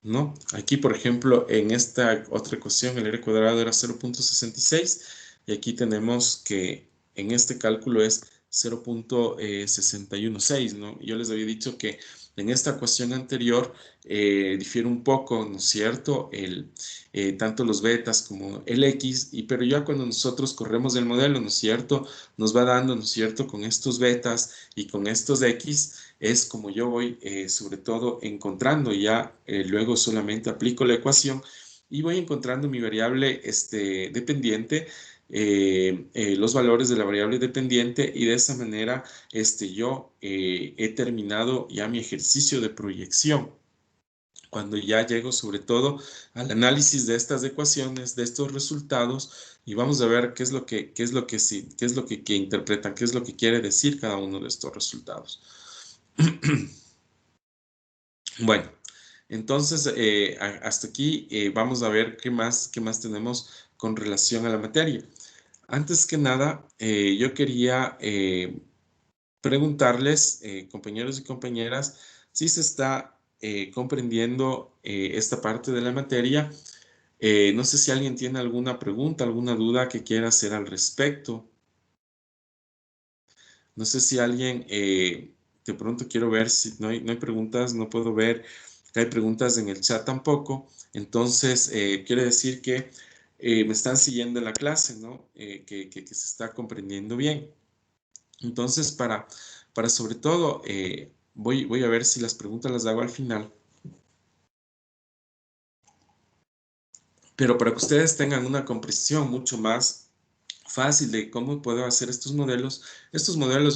¿no? Aquí, por ejemplo, en esta otra ecuación el R cuadrado era 0.66 y aquí tenemos que en este cálculo es 0.616, ¿no? Yo les había dicho que en esta ecuación anterior difiere un poco, ¿no es cierto?, tanto los betas como el X, pero ya cuando nosotros corremos el modelo, ¿no es cierto?, nos va dando, ¿no es cierto?, con estos betas y con estos X, es como yo voy sobre todo encontrando ya, luego solamente aplico la ecuación y voy encontrando mi variable dependiente, los valores de la variable dependiente, y de esa manera yo he terminado ya mi ejercicio de proyección. Cuando ya llego sobre todo al análisis de estas ecuaciones, de estos resultados, y vamos a ver qué es lo que interpretan, qué es lo que quiere decir cada uno de estos resultados. Bueno, entonces hasta aquí vamos a ver qué más tenemos con relación a la materia. Antes que nada, yo quería preguntarles, compañeros y compañeras, si se está comprendiendo esta parte de la materia. No sé si alguien tiene alguna pregunta, alguna duda que quiera hacer al respecto. No sé si alguien, de pronto quiero ver si no hay preguntas, no puedo ver que hay preguntas en el chat tampoco. Entonces, quiere decir que me están siguiendo en la clase, ¿no? Que se está comprendiendo bien. Entonces, para sobre todo, voy a ver si las preguntas las hago al final. Pero para que ustedes tengan una comprensión mucho más fácil de cómo puedo hacer estos modelos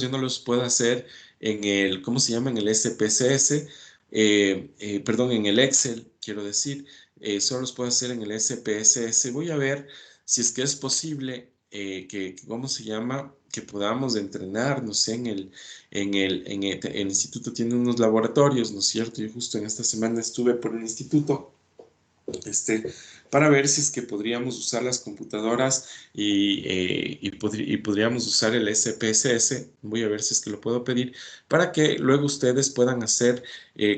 yo no los puedo hacer en el, ¿cómo se llama? En el SPSS, perdón, en el Excel, quiero decir, solo los puedo hacer en el SPSS. Voy a ver si es que es posible ¿cómo se llama? Que podamos entrenar, no sé, el instituto tiene unos laboratorios, ¿no es cierto? Yo justo en esta semana estuve por el instituto, para ver si es que podríamos usar las computadoras y podríamos usar el SPSS. Voy a ver si es que lo puedo pedir para que luego ustedes puedan hacer,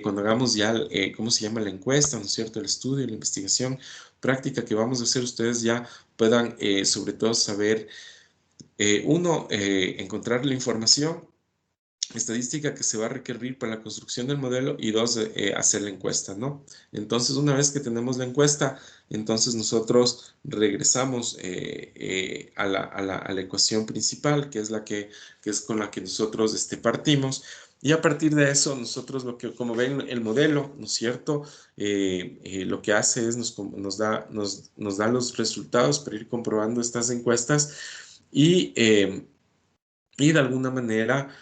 cuando hagamos ya, ¿cómo se llama? La encuesta, ¿no es cierto? El estudio, la investigación práctica que vamos a hacer, ustedes ya puedan sobre todo saber, encontrar la información estadística que se va a requerir para la construcción del modelo, y dos, hacer la encuesta, ¿no? Entonces, una vez que tenemos la encuesta, entonces nosotros regresamos a la ecuación principal, que es con la que nosotros partimos, y a partir de eso, nosotros como ven, el modelo, ¿no es cierto? Lo que hace es nos da los resultados para ir comprobando estas encuestas, y de alguna manera,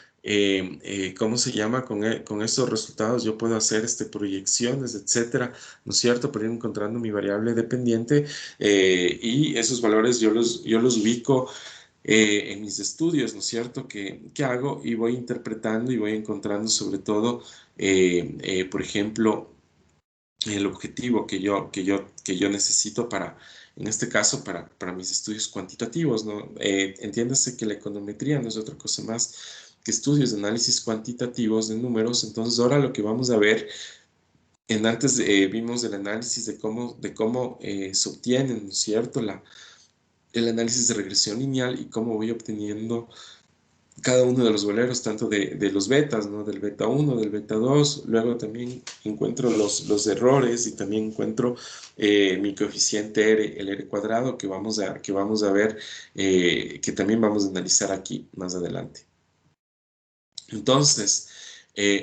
¿cómo se llama? Con estos resultados yo puedo hacer proyecciones, etcétera, ¿no es cierto? Para ir encontrando mi variable dependiente, y esos valores yo los ubico en mis estudios, ¿no es cierto? Que hago y voy interpretando y voy encontrando sobre todo, por ejemplo, el objetivo que yo necesito para, en este caso, para mis estudios cuantitativos, ¿no? Entiéndase que la econometría no es otra cosa más que estudios de análisis cuantitativos de números. Entonces, ahora lo que vamos a ver, antes vimos el análisis de cómo se obtienen, ¿no es cierto? El análisis de regresión lineal y cómo voy obteniendo cada uno de los boleros, tanto de los betas, ¿no? Del beta 1, del beta 2, luego también encuentro los errores, y también encuentro mi coeficiente R, el R cuadrado, que vamos a ver, que también vamos a analizar aquí más adelante. Entonces,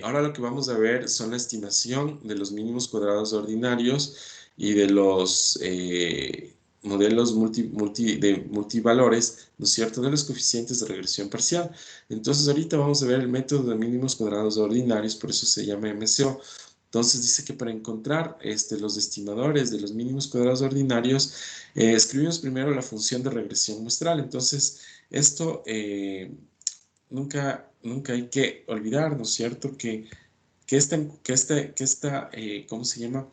ahora lo que vamos a ver son la estimación de los mínimos cuadrados ordinarios y de los modelos de multivalores, ¿no es cierto?, de los coeficientes de regresión parcial. Entonces, ahorita vamos a ver el método de mínimos cuadrados ordinarios, por eso se llama MCO. Entonces, dice que para encontrar los estimadores de los mínimos cuadrados ordinarios, escribimos primero la función de regresión muestral. Entonces, esto nunca hay que olvidar, ¿no es cierto?, ¿cómo se llama?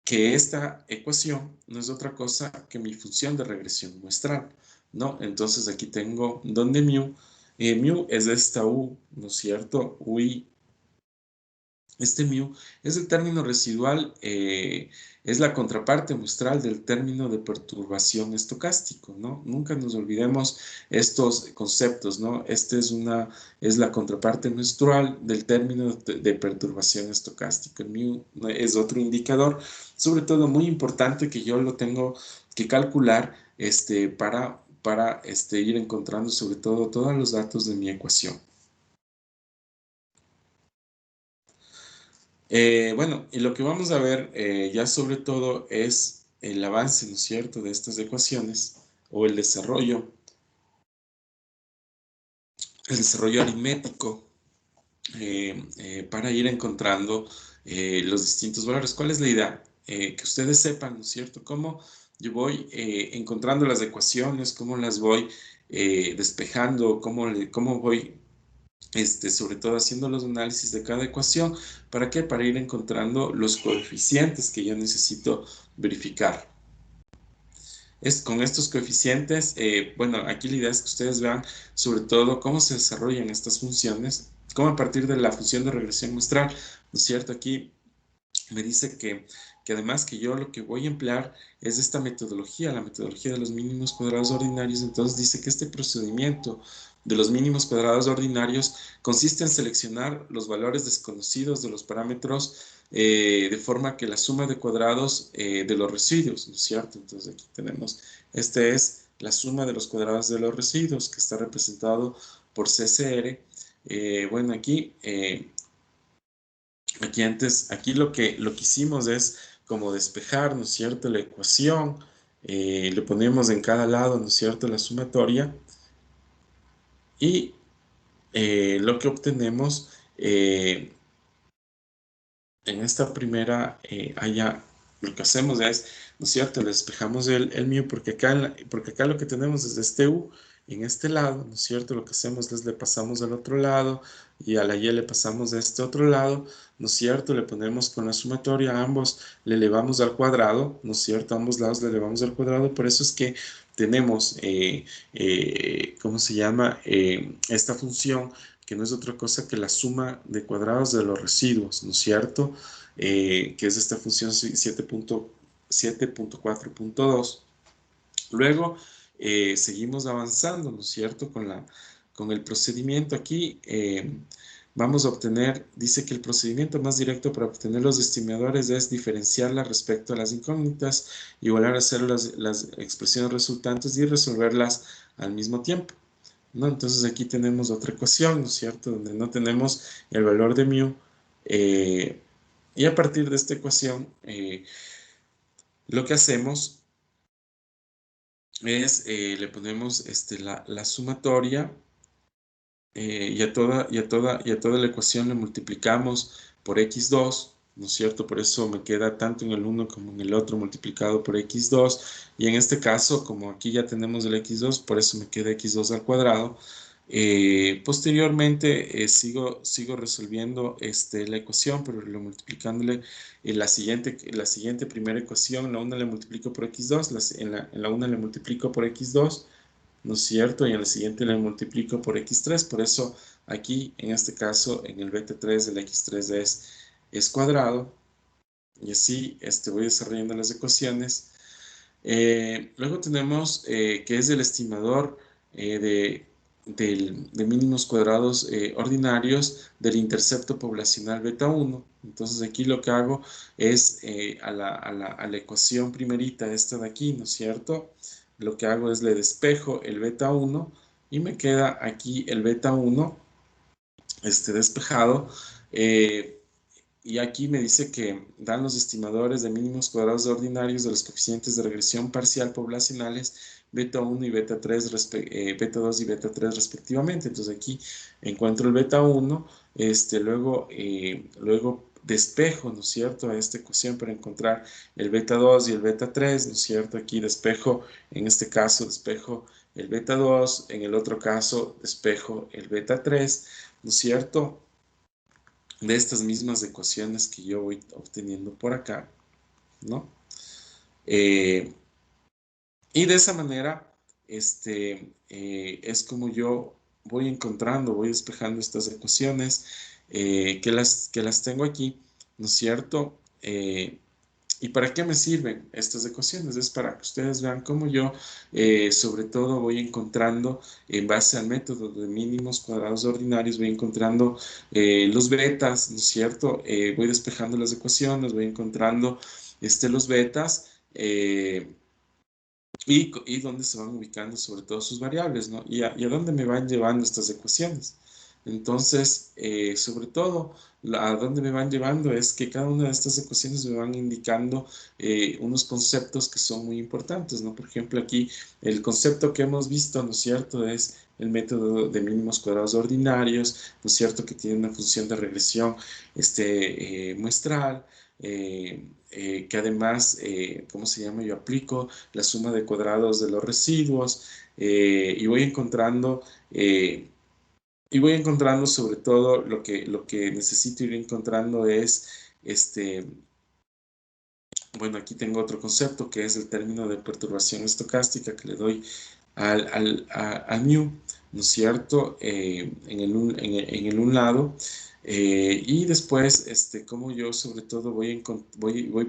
Que esta ecuación no es otra cosa que mi función de regresión muestral, ¿no? Entonces aquí tengo donde mu es esta u, ¿no es cierto? UI. Mu es el término residual, es la contraparte muestral del término de perturbación estocástico, ¿no? Nunca nos olvidemos estos conceptos, ¿no? Es la contraparte muestral del término de perturbación estocástico. El mu es otro indicador, sobre todo muy importante, que yo lo tengo que calcular para ir encontrando sobre todo todos los datos de mi ecuación. Bueno, y lo que vamos a ver ya sobre todo es el avance, ¿no es cierto?, de estas ecuaciones o el desarrollo aritmético para ir encontrando los distintos valores. ¿Cuál es la idea? Que ustedes sepan, ¿no es cierto?, cómo yo voy encontrando las ecuaciones, cómo las voy despejando, cómo voy sobre todo haciendo los análisis de cada ecuación. ¿Para qué? Para ir encontrando los coeficientes que yo necesito verificar. Con estos coeficientes, bueno, aquí la idea es que ustedes vean sobre todo cómo se desarrollan estas funciones, cómo a partir de la función de regresión muestral, ¿no es cierto? Aquí me dice que además que yo lo que voy a emplear es esta metodología, la metodología de los mínimos cuadrados ordinarios. Entonces dice que este procedimiento de los mínimos cuadrados ordinarios consiste en seleccionar los valores desconocidos de los parámetros de forma que la suma de cuadrados de los residuos, ¿no es cierto? Entonces aquí tenemos, este es la suma de los cuadrados de los residuos que está representado por CCR. Bueno, aquí lo que hicimos es como despejar, ¿no es cierto?, la ecuación, le ponemos en cada lado, ¿no es cierto?, la sumatoria, y lo que obtenemos en esta primera, lo que hacemos es, ¿no es cierto?, le despejamos el mu, porque acá lo que tenemos es este u en este lado, ¿no es cierto? Lo que hacemos es le pasamos al otro lado y a la y le pasamos de este otro lado, ¿no es cierto? Le ponemos con la sumatoria, a ambos le elevamos al cuadrado, ¿no es cierto? A ambos lados le elevamos al cuadrado, por eso es que tenemos, ¿cómo se llama? Esta función que no es otra cosa que la suma de cuadrados de los residuos, ¿no es cierto? Que es esta función 7.4.2. Luego seguimos avanzando, ¿no es cierto?, con el procedimiento. Aquí vamos a obtener, dice que el procedimiento más directo para obtener los estimadores es diferenciarlas respecto a las incógnitas, igualar a cero las expresiones resultantes y resolverlas al mismo tiempo, ¿no? Entonces aquí tenemos otra ecuación, ¿no es cierto?, donde no tenemos el valor de mu, y a partir de esta ecuación lo que hacemos es le ponemos la sumatoria y a toda la ecuación le multiplicamos por x2, ¿no es cierto? Por eso me queda tanto en el uno como en el otro multiplicado por x2, y en este caso, como aquí ya tenemos el x2, por eso me queda x2 al cuadrado. Posteriormente sigo resolviendo la ecuación, pero multiplicándole en la siguiente primera ecuación. La una le multiplico por x2, en la una le multiplico por x2, ¿no es cierto? Y en la siguiente le multiplico por x3, por eso aquí, en este caso, en el beta 3, el x3 es cuadrado, y así voy desarrollando las ecuaciones. Luego tenemos que es el estimador de mínimos cuadrados ordinarios del intercepto poblacional beta 1. Entonces aquí lo que hago es a la ecuación primerita, esta de aquí, ¿no es cierto?, lo que hago es le despejo el beta 1 y me queda aquí el beta 1 despejado. Y aquí me dice que dan los estimadores de mínimos cuadrados ordinarios de los coeficientes de regresión parcial poblacionales beta 1 y beta 3, beta 2 y beta 3 respectivamente. Entonces aquí encuentro el beta 1, luego despejo, ¿no es cierto?, a esta ecuación para encontrar el beta 2 y el beta 3, ¿no es cierto? Aquí despejo, en este caso despejo el beta 2, en el otro caso despejo el beta 3, ¿no es cierto?, de estas mismas ecuaciones que yo voy obteniendo por acá, ¿no? Y de esa manera, es como yo voy encontrando, voy despejando estas ecuaciones que las tengo aquí, ¿no es cierto? ¿Y para qué me sirven estas ecuaciones? Es para que ustedes vean cómo yo, sobre todo, voy encontrando, en base al método de mínimos cuadrados ordinarios, voy encontrando los betas, ¿no es cierto? Voy despejando las ecuaciones, voy encontrando los betas y dónde se van ubicando sobre todo sus variables, ¿no? Y a dónde me van llevando estas ecuaciones. Entonces, sobre todo, a dónde me van llevando es que cada una de estas ecuaciones me van indicando unos conceptos que son muy importantes, ¿no? Por ejemplo, aquí el concepto que hemos visto, ¿no es cierto?, es el método de mínimos cuadrados ordinarios, ¿no es cierto?, que tiene una función de regresión muestral, que además, ¿cómo se llama? Yo aplico la suma de cuadrados de los residuos y voy encontrando sobre todo lo que necesito ir encontrando es bueno, aquí tengo otro concepto que es el término de perturbación estocástica que le doy a mu, ¿no es cierto? En el un lado. Y después, como yo sobre todo voy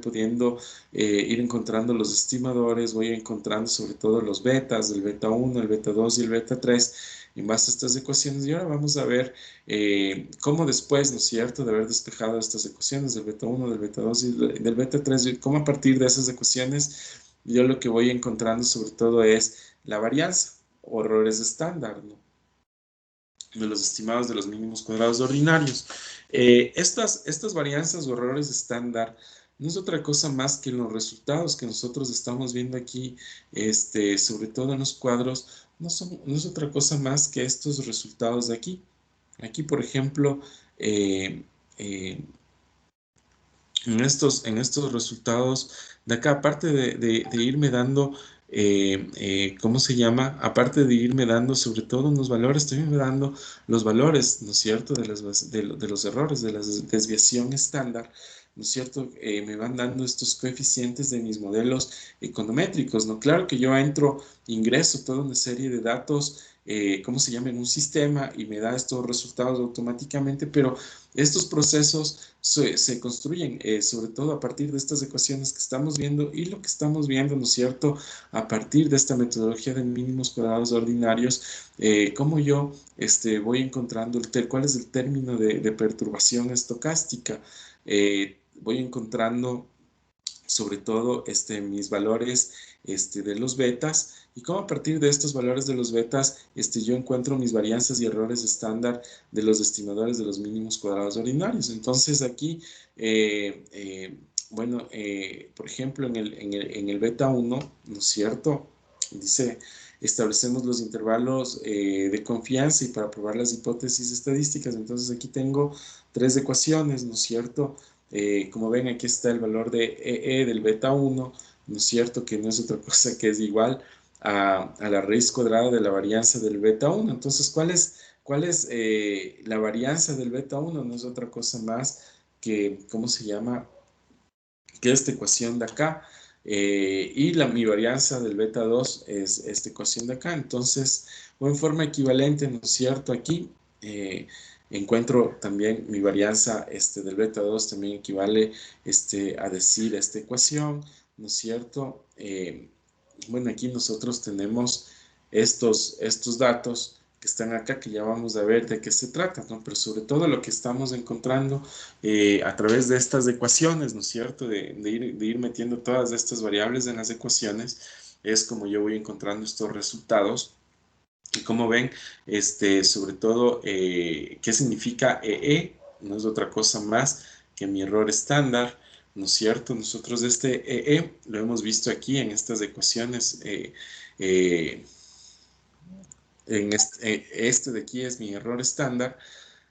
pudiendo ir encontrando los estimadores, voy encontrando sobre todo los betas, el beta 1, el beta 2 y el beta 3 en base a estas ecuaciones. Y ahora vamos a ver cómo después, ¿no es cierto?, de haber despejado estas ecuaciones del beta 1, del beta 2 y del beta 3, cómo a partir de esas ecuaciones yo lo que voy encontrando sobre todo es la varianza o errores estándar, ¿no?, de los estimados de los mínimos cuadrados ordinarios. Estas varianzas o errores estándar no es otra cosa más que los resultados que nosotros estamos viendo aquí, sobre todo en los cuadros, no es otra cosa más que estos resultados de aquí. Aquí, por ejemplo, en estos resultados de acá, aparte de irme dando, ¿cómo se llama? Aparte de irme dando sobre todo unos valores, también me dando los valores, ¿no es cierto?, de los errores, de la desviación estándar, ¿no es cierto? Me van dando estos coeficientes de mis modelos econométricos, ¿no? Claro que yo ingreso toda una serie de datos, ¿cómo se llama?, en un sistema y me da estos resultados automáticamente, pero estos procesos se construyen sobre todo a partir de estas ecuaciones que estamos viendo y lo que estamos viendo, ¿no es cierto?, a partir de esta metodología de mínimos cuadrados ordinarios, cómo yo voy encontrando cuál es el término de perturbación estocástica. Voy encontrando sobre todo mis valores de los betas y cómo a partir de estos valores de los betas yo encuentro mis varianzas y errores estándar de los estimadores de los mínimos cuadrados ordinarios. Entonces aquí, bueno, por ejemplo, en el beta 1, ¿no es cierto?, dice, establecemos los intervalos de confianza y para probar las hipótesis estadísticas. Entonces aquí tengo 3 ecuaciones, ¿no es cierto? Como ven, aquí está el valor de EE del beta 1, ¿no es cierto?, que no es otra cosa que es igual a la raíz cuadrada de la varianza del beta 1. Entonces, ¿cuál es la varianza del beta 1? No es otra cosa más que, ¿cómo se llama?, que esta ecuación de acá. Y mi varianza del beta 2 es esta ecuación de acá. Entonces, o en forma equivalente, ¿no es cierto?, aquí encuentro también mi varianza del beta 2 también equivale a decir esta ecuación, ¿no es cierto? Bueno, aquí nosotros tenemos estos datos que están acá, que ya vamos a ver de qué se trata, ¿no? Pero sobre todo lo que estamos encontrando a través de estas ecuaciones, ¿no es cierto?, de ir metiendo todas estas variables en las ecuaciones, es como yo voy encontrando estos resultados. Y como ven, sobre todo, ¿qué significa EE? No es otra cosa más que mi error estándar, ¿no es cierto? Nosotros EE lo hemos visto aquí en estas ecuaciones. Este de aquí es mi error estándar.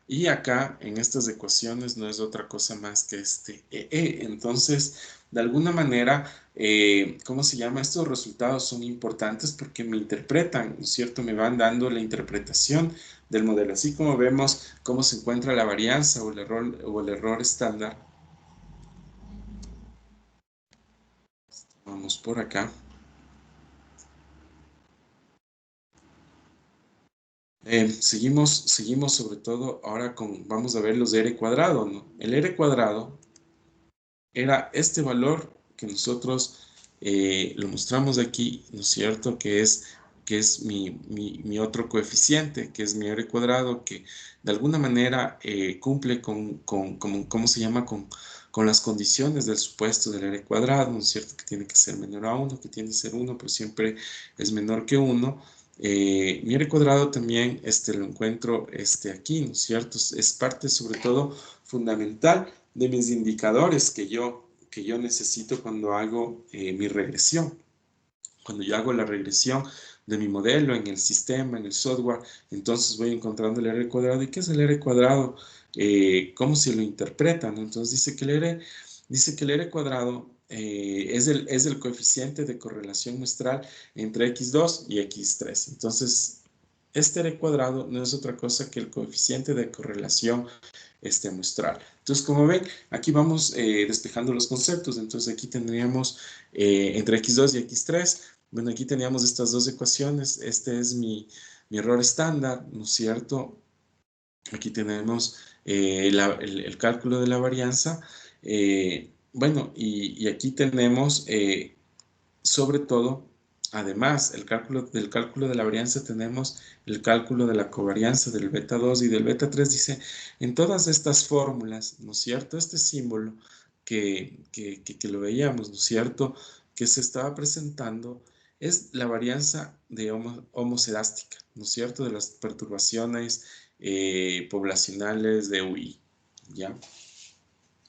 Y acá, en estas ecuaciones, no es otra cosa más que EE. Entonces, de alguna manera, ¿cómo se llama? Estos resultados son importantes porque me interpretan, ¿no es cierto? Me van dando la interpretación del modelo. Así como vemos cómo se encuentra la varianza o el error estándar. Vamos por acá. Seguimos sobre todo ahora vamos a ver los de R cuadrado, ¿no? El R cuadrado era este valor que nosotros lo mostramos aquí, ¿no es cierto?, que es mi otro coeficiente, que es mi R cuadrado, que de alguna manera cumple ¿cómo se llama?, con las condiciones del supuesto del R cuadrado, ¿no es cierto?, que tiene que ser menor a 1, que tiene que ser 1, pero siempre es menor que 1. Mi R cuadrado también lo encuentro aquí, ¿no es cierto? Es parte sobre todo fundamental de mis indicadores que yo necesito cuando hago mi regresión. Cuando yo hago la regresión de mi modelo en el sistema, en el software, entonces voy encontrando el R cuadrado. ¿Y qué es el R cuadrado? ¿Cómo se lo interpretan? Entonces dice que el R cuadrado es el coeficiente de correlación muestral entre x2 y x3. Entonces, este R cuadrado no es otra cosa que el coeficiente de correlación muestral. Entonces, como ven, aquí vamos despejando los conceptos. Entonces, aquí tendríamos entre x2 y x3. Bueno, aquí teníamos estas dos ecuaciones. Este es mi error estándar, ¿no es cierto? Aquí tenemos el cálculo de la varianza. Bueno, y aquí tenemos sobre todo, además del cálculo de la varianza, tenemos el cálculo de la covarianza del beta 2 y del beta 3. Dice, en todas estas fórmulas, ¿no es cierto? Este símbolo que lo veíamos, ¿no es cierto? Que se estaba presentando es la varianza de homocedástica, ¿no es cierto? De las perturbaciones poblacionales de UI, ¿ya?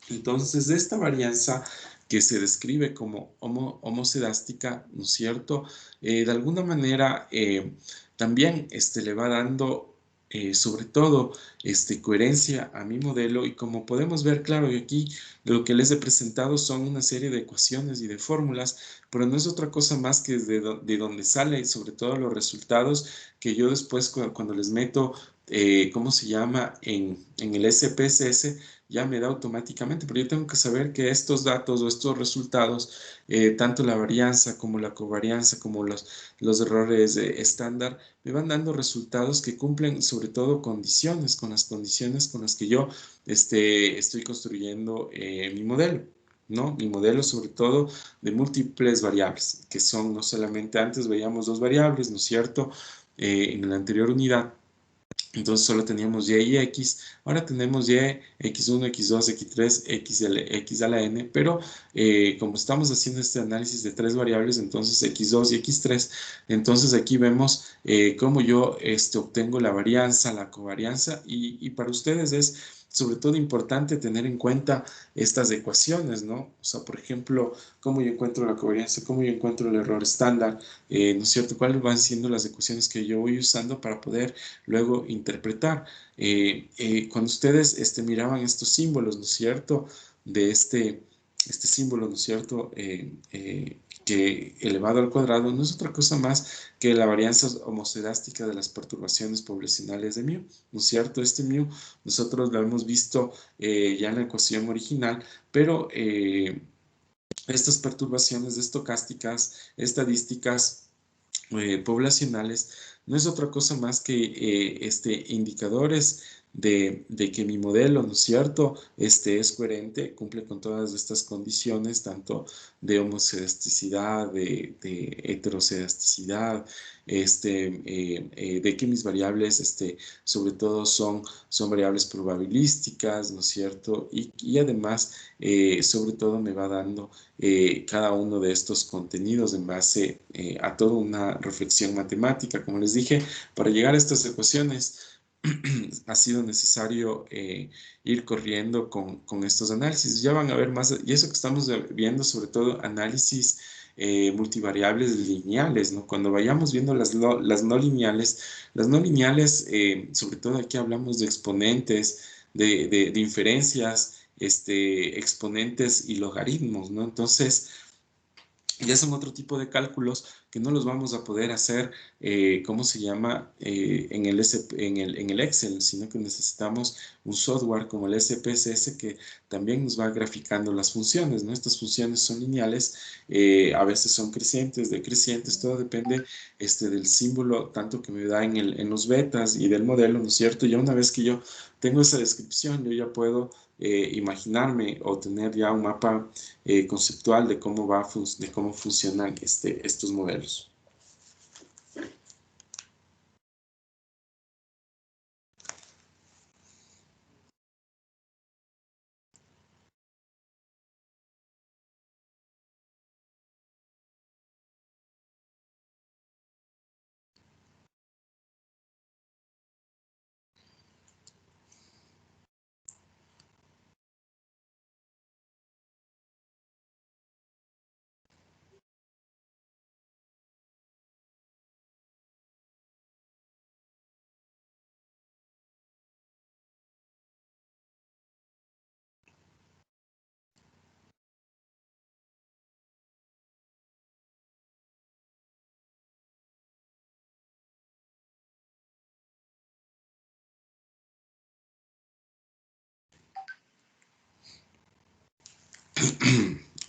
Entonces, de esta varianza que se describe como homocedástica, ¿no es cierto? De alguna manera también le va dando sobre todo coherencia a mi modelo, y como podemos ver, claro, y aquí lo que les he presentado son una serie de ecuaciones y de fórmulas, pero no es otra cosa más que de donde sale sobre todo los resultados que yo después cuando les meto, ¿cómo se llama? En el SPSS, ya me da automáticamente, pero yo tengo que saber que estos datos o estos resultados, tanto la varianza como la covarianza, como los errores estándar, me van dando resultados que cumplen sobre todo condiciones, con las condiciones con las que yo estoy construyendo mi modelo, ¿no? Mi modelo sobre todo de múltiples variables, que son no solamente, antes veíamos dos variables, ¿no es cierto? En la anterior unidad. Entonces solo teníamos y y x, ahora tenemos y, x1, x2, x3, x a la n, pero como estamos haciendo este análisis de tres variables, entonces x2 y x3, entonces aquí vemos cómo yo obtengo la varianza, la covarianza, y para ustedes es sobre todo importante tener en cuenta estas ecuaciones, ¿no? O sea, por ejemplo, cómo yo encuentro la covarianza, cómo yo encuentro el error estándar, ¿no es cierto? ¿Cuáles van siendo las ecuaciones que yo voy usando para poder luego interpretar? Cuando ustedes miraban estos símbolos, ¿no es cierto? De este símbolo, ¿no es cierto? Que elevado al cuadrado no es otra cosa más que la varianza homocedástica de las perturbaciones poblacionales de μ, ¿no es cierto? Este μ nosotros lo hemos visto ya en la ecuación original, pero estas perturbaciones estocásticas, estadísticas, poblacionales, no es otra cosa más que indicadores de que mi modelo, ¿no es cierto?, es coherente, cumple con todas estas condiciones, tanto de homocedisticidad, de heterocedisticidad, de que mis variables, sobre todo son variables probabilísticas, ¿no es cierto?, y además, sobre todo me va dando cada uno de estos contenidos en base a toda una reflexión matemática. Como les dije, para llegar a estas ecuaciones ha sido necesario ir corriendo con estos análisis. Ya van a ver más, y eso que estamos viendo, sobre todo análisis multivariables lineales, ¿no? Cuando vayamos viendo las no lineales, sobre todo aquí hablamos de exponentes, de inferencias, exponentes y logaritmos, ¿no? Entonces, ya son otro tipo de cálculos que no los vamos a poder hacer, ¿cómo se llama? En el Excel, sino que necesitamos un software como el SPSS que también nos va graficando las funciones, ¿no? Estas funciones son lineales, a veces son crecientes, decrecientes, todo depende del símbolo, tanto que me da en los betas y del modelo, ¿no es cierto? Ya una vez que yo tengo esa descripción, yo ya puedo imaginarme o tener ya un mapa conceptual de cómo funcionan estos modelos.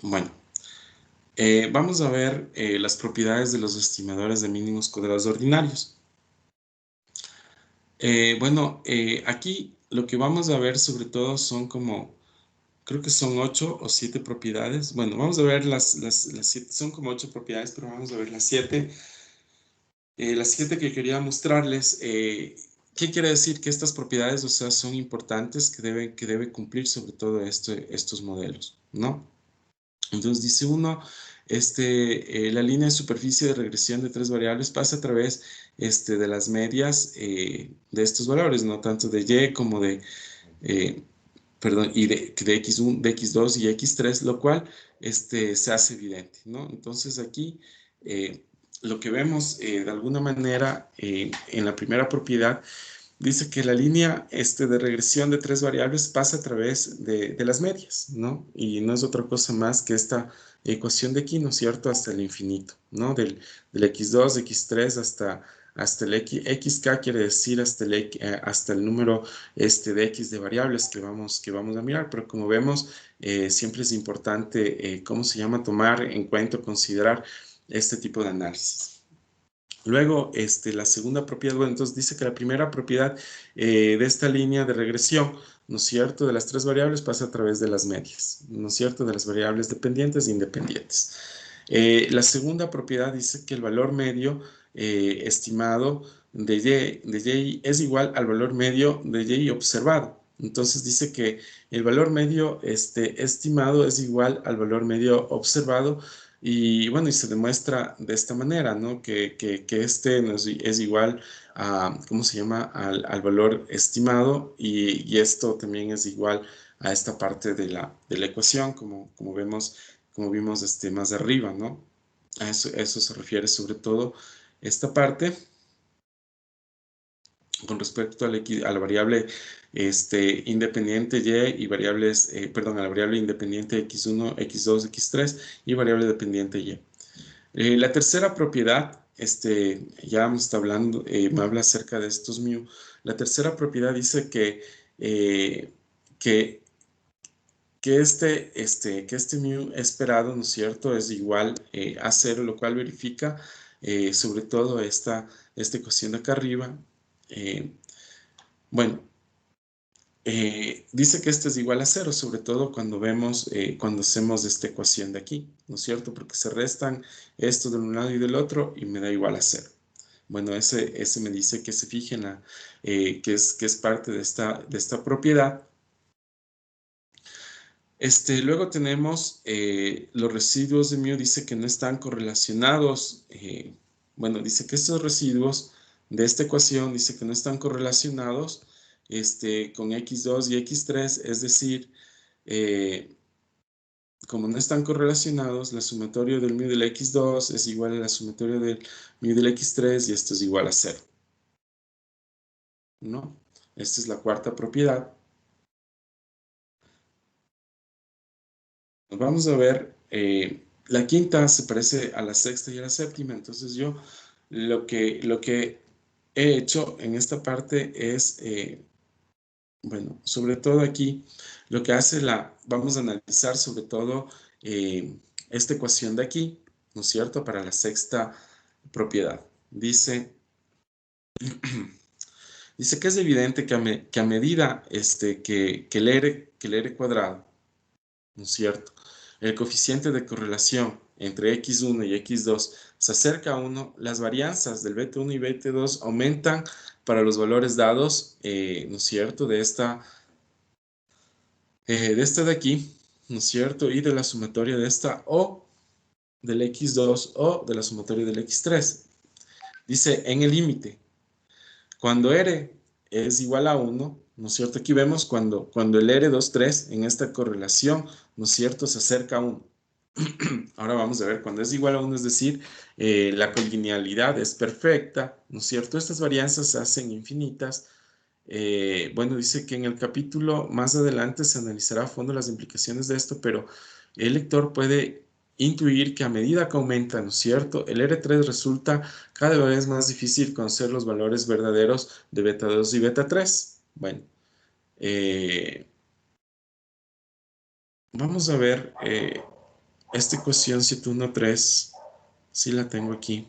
Bueno, vamos a ver las propiedades de los estimadores de mínimos cuadrados ordinarios. Aquí lo que vamos a ver sobre todo son como, creo que son 8 o 7 propiedades. Bueno, vamos a ver las 7, son como 8 propiedades, pero vamos a ver las 7. Las 7 que quería mostrarles. ¿Qué quiere decir? Que estas propiedades, o sea, son importantes, que debe cumplir sobre todo estos modelos, ¿no? Entonces dice uno, la línea de superficie de regresión de 3 variables pasa a través de las medias de estos valores, no tanto de y como de, y de x1, de x2 y x3, lo cual se hace evidente, ¿no? Entonces aquí lo que vemos de alguna manera en la primera propiedad dice que la línea de regresión de 3 variables pasa a través de las medias, ¿no? Y no es otra cosa más que esta ecuación de aquí, ¿no es cierto? Hasta el infinito, ¿no? Del x2, x3 hasta el xk, quiere decir hasta el número de x de variables que vamos a mirar, pero como vemos, siempre es importante, ¿cómo se llama? Tomar en cuenta, considerar este tipo de análisis. Luego, la segunda propiedad, bueno, entonces dice que la primera propiedad de esta línea de regresión, ¿no es cierto?, de las 3 variables pasa a través de las medias, ¿no es cierto?, de las variables dependientes e independientes. La segunda propiedad dice que el valor medio estimado de y es igual al valor medio de y observado. Entonces dice que el valor medio estimado es igual al valor medio observado. Y bueno, y se demuestra de esta manera, ¿no? Que es igual a, ¿cómo se llama? Al valor estimado, y esto también es igual a esta parte de la ecuación, como vimos más arriba, ¿no? A eso se refiere sobre todo esta parte con respecto a la variable independiente y variables, a la variable independiente x1, x2, x3 y variable dependiente y. La tercera propiedad, ya me está hablando, me habla acerca de estos mu. La tercera propiedad dice que este mu esperado, ¿no es cierto?, es igual a 0, lo cual verifica sobre todo esta ecuación de acá arriba. Dice que este es igual a 0, sobre todo cuando cuando hacemos esta ecuación de aquí, ¿no es cierto? Porque se restan esto de un lado y del otro y me da igual a 0. Bueno, ese me dice que se fijen que es parte de esta propiedad. Luego tenemos los residuos de mu, dice que no están correlacionados. Dice que estos residuos de esta ecuación, dice que no están correlacionados con x2 y x3, es decir, como no están correlacionados, la sumatoria del mu del x2 es igual a la sumatoria del mu del x3 y esto es igual a 0. ¿No? Esta es la cuarta propiedad. Vamos a ver, la quinta se parece a la sexta y a la séptima, entonces yo lo que he hecho en esta parte es, sobre todo aquí, lo que hace vamos a analizar sobre todo esta ecuación de aquí, ¿no es cierto?, para la sexta propiedad. Dice que es evidente que a medida que el R cuadrado, ¿no es cierto?, el coeficiente de correlación entre x1 y x2 se acerca a 1, las varianzas del beta1 y beta2 aumentan para los valores dados, ¿no es cierto?, de esta de aquí, ¿no es cierto?, y de la sumatoria de esta o del x2 o de la sumatoria del x3. Dice, en el límite, cuando R es igual a 1, ¿no es cierto? Aquí vemos cuando el R23 en esta correlación, ¿no es cierto?, se acerca a 1. Ahora vamos a ver cuando es igual a 1, es decir, la colinealidad es perfecta, ¿no es cierto? Estas varianzas se hacen infinitas. Dice que en el capítulo más adelante se analizará a fondo las implicaciones de esto, pero el lector puede intuir que a medida que aumenta, ¿no es cierto?, el R3 resulta cada vez más difícil conocer los valores verdaderos de beta 2 y beta 3. Bueno, vamos a ver esta ecuación 713, sí la tengo aquí.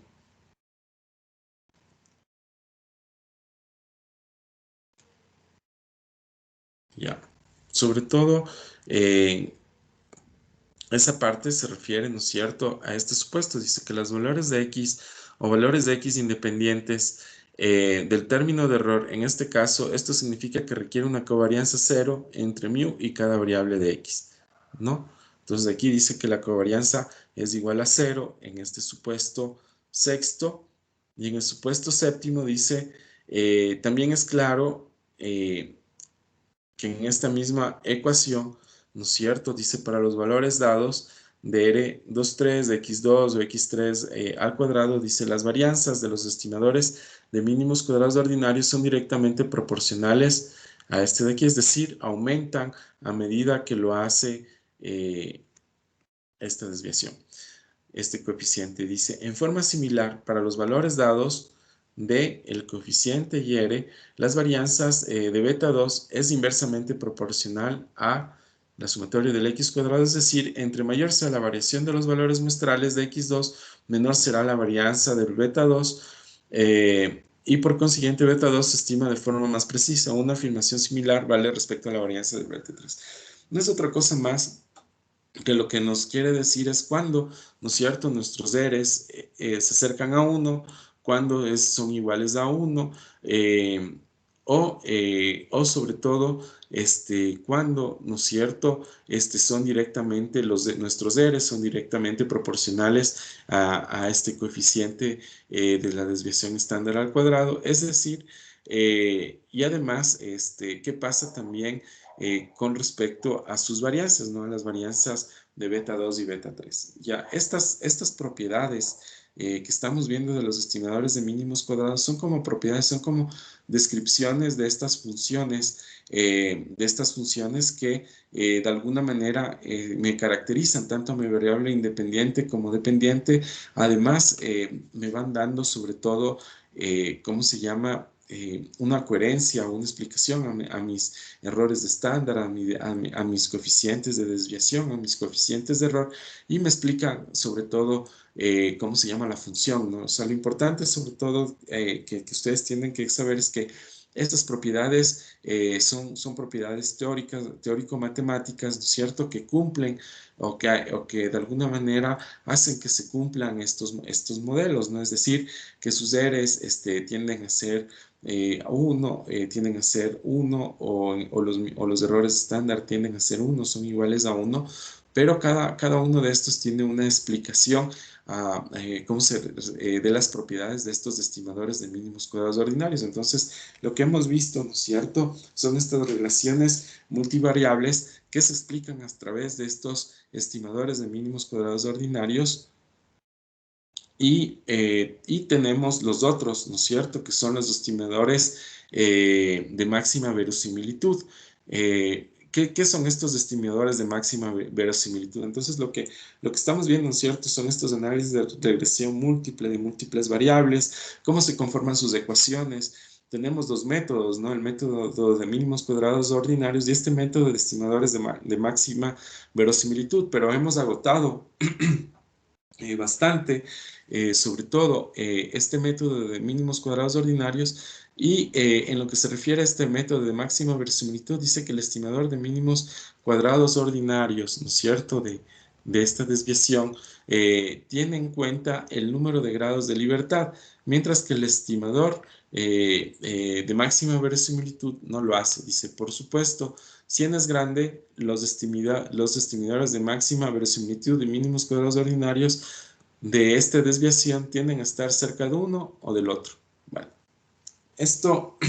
Ya, sobre todo, esa parte se refiere, ¿no es cierto?, a este supuesto. Dice que los valores de X o valores de X independientes del término de error, en este caso, esto significa que requiere una covarianza 0 entre mu y cada variable de X, ¿no? Entonces aquí dice que la covarianza es igual a 0 en este supuesto sexto, y en el supuesto séptimo dice, también es claro que en esta misma ecuación, ¿no es cierto?, dice para los valores dados de R23, de X2 o X3 al cuadrado, dice las varianzas de los estimadores de mínimos cuadrados ordinarios son directamente proporcionales a este de aquí, es decir, aumentan a medida que lo hace esta desviación. Este coeficiente dice, en forma similar, para los valores dados de el coeficiente y R, las varianzas de beta 2 es inversamente proporcional a la sumatoria del x cuadrado, es decir, entre mayor sea la variación de los valores muestrales de x2, menor será la varianza del beta 2, y por consiguiente beta 2 se estima de forma más precisa. Una afirmación similar vale respecto a la varianza del beta 3. No es otra cosa más que lo que nos quiere decir es cuando, ¿no es cierto?, nuestros Rs se acercan a 1, cuando son iguales a 1, o sobre todo cuando, ¿no es cierto?, son directamente nuestros Rs son directamente proporcionales a este coeficiente de la desviación estándar al cuadrado. Es decir, y además, ¿qué pasa también con respecto a sus varianzas, ¿no? A las varianzas de beta 2 y beta 3. Ya, estas propiedades que estamos viendo de los estimadores de mínimos cuadrados son como propiedades, son como descripciones de estas funciones que de alguna manera me caracterizan tanto a mi variable independiente como dependiente. Además, me van dando sobre todo, ¿cómo se llama?, una coherencia o una explicación a mis errores de estándar, a mis coeficientes de desviación, a mis coeficientes de error, y me explica sobre todo cómo se llama la función, ¿no? O sea, lo importante sobre todo que ustedes tienen que saber es que estas propiedades son propiedades teórico-matemáticas, ¿no es cierto?, que cumplen o que de alguna manera hacen que se cumplan estos modelos, ¿no? Es decir, que sus Rs tienden a ser 1, tienden a ser 1 o los errores estándar tienden a ser 1, son iguales a 1, pero cada uno de estos tiene una explicación de las propiedades de estos estimadores de mínimos cuadrados ordinarios. Entonces, lo que hemos visto, ¿no es cierto?, son estas relaciones multivariables que se explican a través de estos estimadores de mínimos cuadrados ordinarios. Y tenemos los otros, ¿no es cierto?, que son los estimadores de máxima verosimilitud. ¿Qué son estos estimadores de máxima verosimilitud? Entonces, lo que estamos viendo, ¿no es cierto?, son estos análisis de regresión múltiple de múltiples variables, cómo se conforman sus ecuaciones. Tenemos dos métodos, ¿no? El método de mínimos cuadrados ordinarios y este método de estimadores de máxima verosimilitud, pero hemos agotado bastante, sobre todo este método de mínimos cuadrados ordinarios, y en lo que se refiere a este método de máxima verosimilitud, dice que el estimador de mínimos cuadrados ordinarios, ¿no es cierto?, de esta desviación, tiene en cuenta el número de grados de libertad, mientras que el estimador de máxima verosimilitud no lo hace. Dice, por supuesto, si n es grande, los estimadores de máxima verosimilitud y mínimos cuadrados ordinarios de esta desviación tienden a estar cerca de uno o del otro. Bueno, esto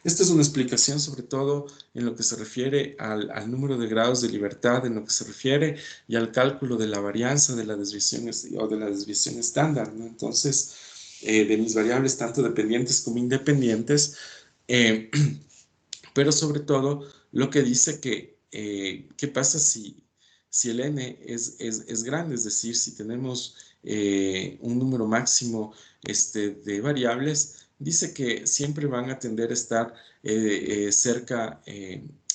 es una explicación sobre todo en lo que se refiere al número de grados de libertad, en lo que se refiere y al cálculo de la varianza de la desviación o de la desviación estándar, ¿no? Entonces, de mis variables tanto dependientes como independientes, pero sobre todo lo que dice que qué pasa si el n es grande, es decir, si tenemos un número máximo de variables, dice que siempre van a tender a estar cerca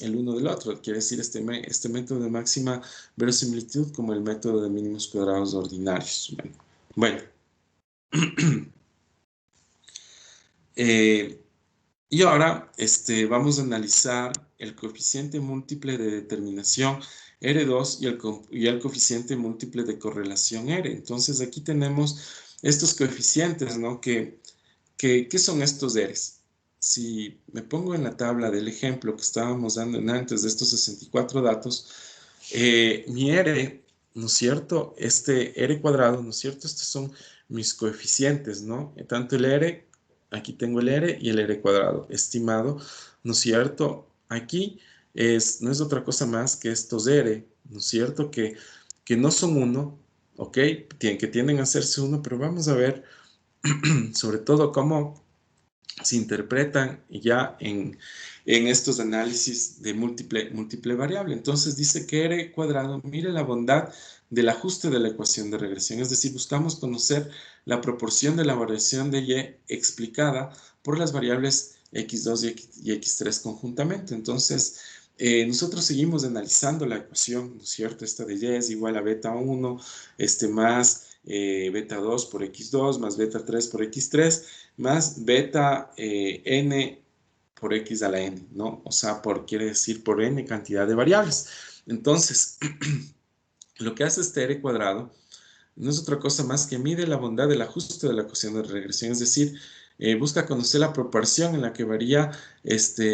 el uno del otro. Quiere decir este método de máxima verosimilitud como el método de mínimos cuadrados ordinarios. Bueno. Y ahora vamos a analizar el coeficiente múltiple de determinación R2 y el coeficiente múltiple de correlación R. Entonces aquí tenemos estos coeficientes, ¿no? ¿Qué son estos R's? Si me pongo en la tabla del ejemplo que estábamos dando antes de estos 64 datos, mi R, ¿no es cierto? Este R cuadrado, ¿no es cierto? Estos son mis coeficientes, ¿no? Tanto el R, aquí tengo el R y el R cuadrado estimado, ¿no es cierto? Aquí no es otra cosa más que estos R, ¿no es cierto? Que no son uno, ¿ok? Que tienden a hacerse uno, pero vamos a ver sobre todo cómo se interpretan ya en estos análisis de múltiple variable. Entonces dice que R cuadrado, mire la bondad del ajuste de la ecuación de regresión, es decir, buscamos conocer la proporción de la variación de Y explicada por las variables X2 y X3 conjuntamente. Entonces, nosotros seguimos analizando la ecuación, ¿no es cierto? Esta de Y es igual a beta 1, más beta 2 por X2, más beta 3 por X3, más beta n por X a la n, ¿no? O sea, quiere decir por n cantidad de variables. Entonces, lo que hace este R cuadrado no es otra cosa más que mide la bondad del ajuste de la ecuación de regresión, es decir, busca conocer la proporción en la que varía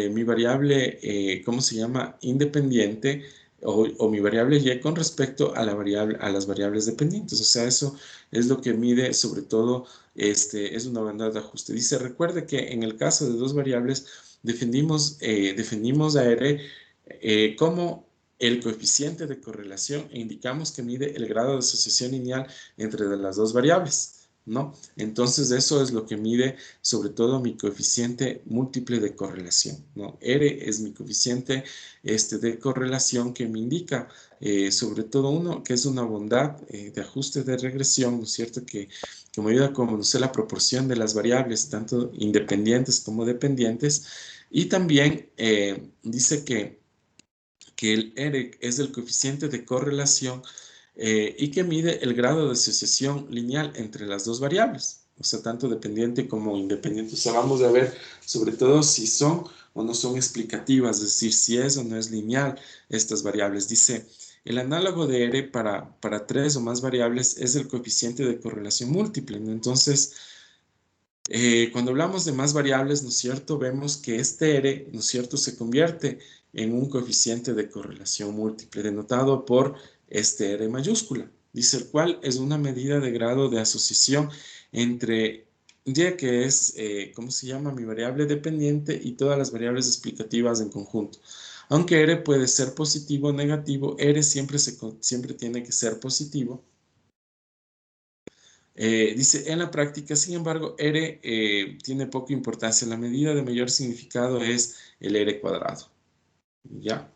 mi variable, ¿cómo se llama? Independiente o mi variable Y con respecto a las variables dependientes. O sea, eso es lo que mide sobre todo, es una bondad de ajuste. Dice, recuerde que en el caso de dos variables definimos a R como el coeficiente de correlación e indicamos que mide el grado de asociación lineal entre las dos variables, ¿no? Entonces eso es lo que mide sobre todo mi coeficiente múltiple de correlación, ¿no? R es mi coeficiente de correlación que me indica sobre todo uno que es una bondad de ajuste de regresión, ¿no es cierto? Que me ayuda a conocer la proporción de las variables, tanto independientes como dependientes, y también dice que el R es el coeficiente de correlación y que mide el grado de asociación lineal entre las dos variables, o sea, tanto dependiente como independiente. O sea, vamos a ver sobre todo si son o no son explicativas, es decir, si es o no es lineal estas variables. Dice, el análogo de R para tres o más variables es el coeficiente de correlación múltiple, ¿no? Entonces, cuando hablamos de más variables, ¿no es cierto? Vemos que este R, ¿no es cierto?, se convierte en un coeficiente de correlación múltiple, denotado por este R mayúscula. Dice, el cual es una medida de grado de asociación entre Y, que es, ¿cómo se llama?, mi variable dependiente, y todas las variables explicativas en conjunto. Aunque R puede ser positivo o negativo, R siempre tiene que ser positivo. Dice, en la práctica, sin embargo, R tiene poca importancia. La medida de mayor significado es el R cuadrado. ¿Ya?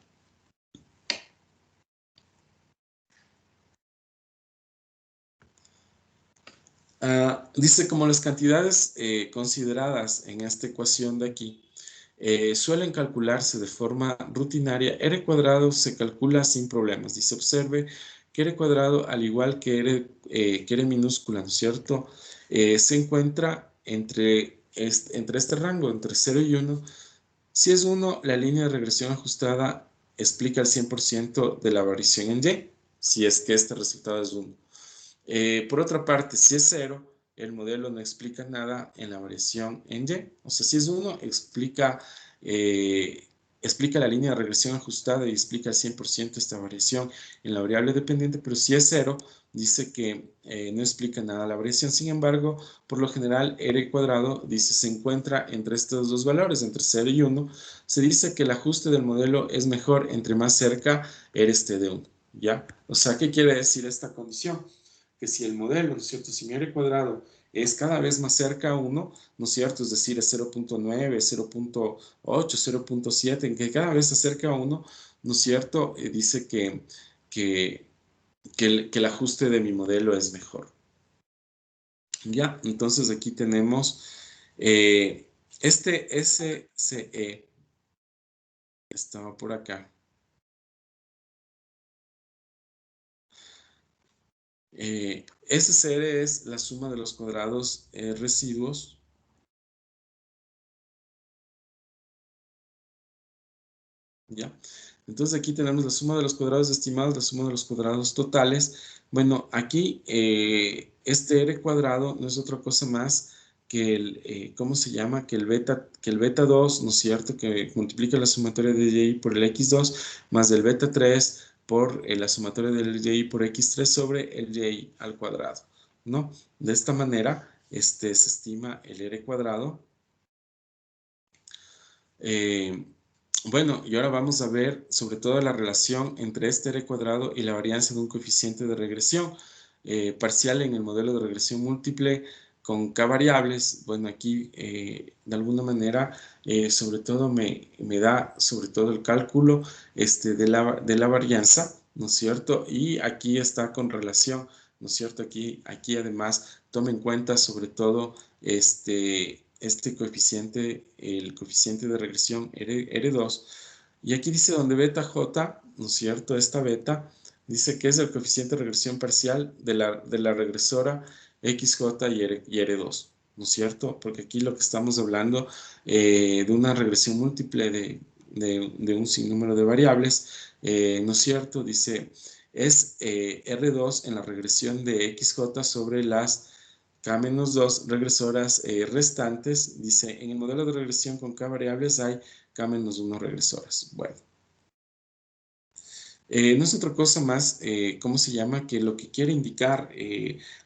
Dice, como las cantidades consideradas en esta ecuación de aquí suelen calcularse de forma rutinaria, R cuadrado se calcula sin problemas. Dice, observe que R cuadrado, al igual que R minúscula, ¿no es cierto?, se encuentra entre este rango, entre 0 y 1. Si es 1, la línea de regresión ajustada explica el 100% de la variación en Y, si es que este resultado es 1. Por otra parte, si es 0, el modelo no explica nada en la variación en Y. O sea, si es 1, explica la línea de regresión ajustada y explica al 100% esta variación en la variable dependiente, pero si es 0, dice que no explica nada la variación. Sin embargo, por lo general, R cuadrado, dice, se encuentra entre estos dos valores, entre 0 y 1. Se dice que el ajuste del modelo es mejor entre más cerca R esté de 1. ¿Ya? O sea, ¿qué quiere decir esta condición? Que si el modelo, ¿no es cierto?, si mi R cuadrado es cada vez más cerca a 1, ¿no es cierto?, es decir, es 0.9, 0.8, 0.7, en que cada vez se acerca a 1, ¿no es cierto?, dice que el ajuste de mi modelo es mejor. Ya, entonces aquí tenemos este SCE Estaba por acá. SCR es la suma de los cuadrados residuos. ¿Ya? Entonces aquí tenemos la suma de los cuadrados estimados, la suma de los cuadrados totales. Bueno, aquí este R cuadrado no es otra cosa más que el, ¿cómo se llama? Que el beta 2, ¿no es cierto? Que multiplica la sumatoria de y por el x2 más el beta 3 por la sumatoria del y por x3 sobre el y al cuadrado, ¿no? De esta manera se estima el R cuadrado. Bueno, y ahora vamos a ver sobre todo la relación entre este R cuadrado y la varianza de un coeficiente de regresión parcial en el modelo de regresión múltiple con K variables. Bueno, aquí de alguna manera sobre todo me da sobre todo el cálculo de la varianza, ¿no es cierto? Y aquí está con relación, ¿no es cierto? Aquí además toma en cuenta sobre todo este coeficiente, el coeficiente de regresión R2, y aquí dice donde beta J, ¿no es cierto? Esta beta dice que es el coeficiente de regresión parcial de la regresora XJ y R2, ¿no es cierto? Porque aquí lo que estamos hablando de una regresión múltiple de un sinnúmero de variables, ¿no es cierto? Dice, es R2 en la regresión de XJ sobre las K-2 regresoras restantes. Dice, en el modelo de regresión con K variables hay K-1 regresoras. Bueno. No es otra cosa más, ¿cómo se llama? Que lo que quiere indicar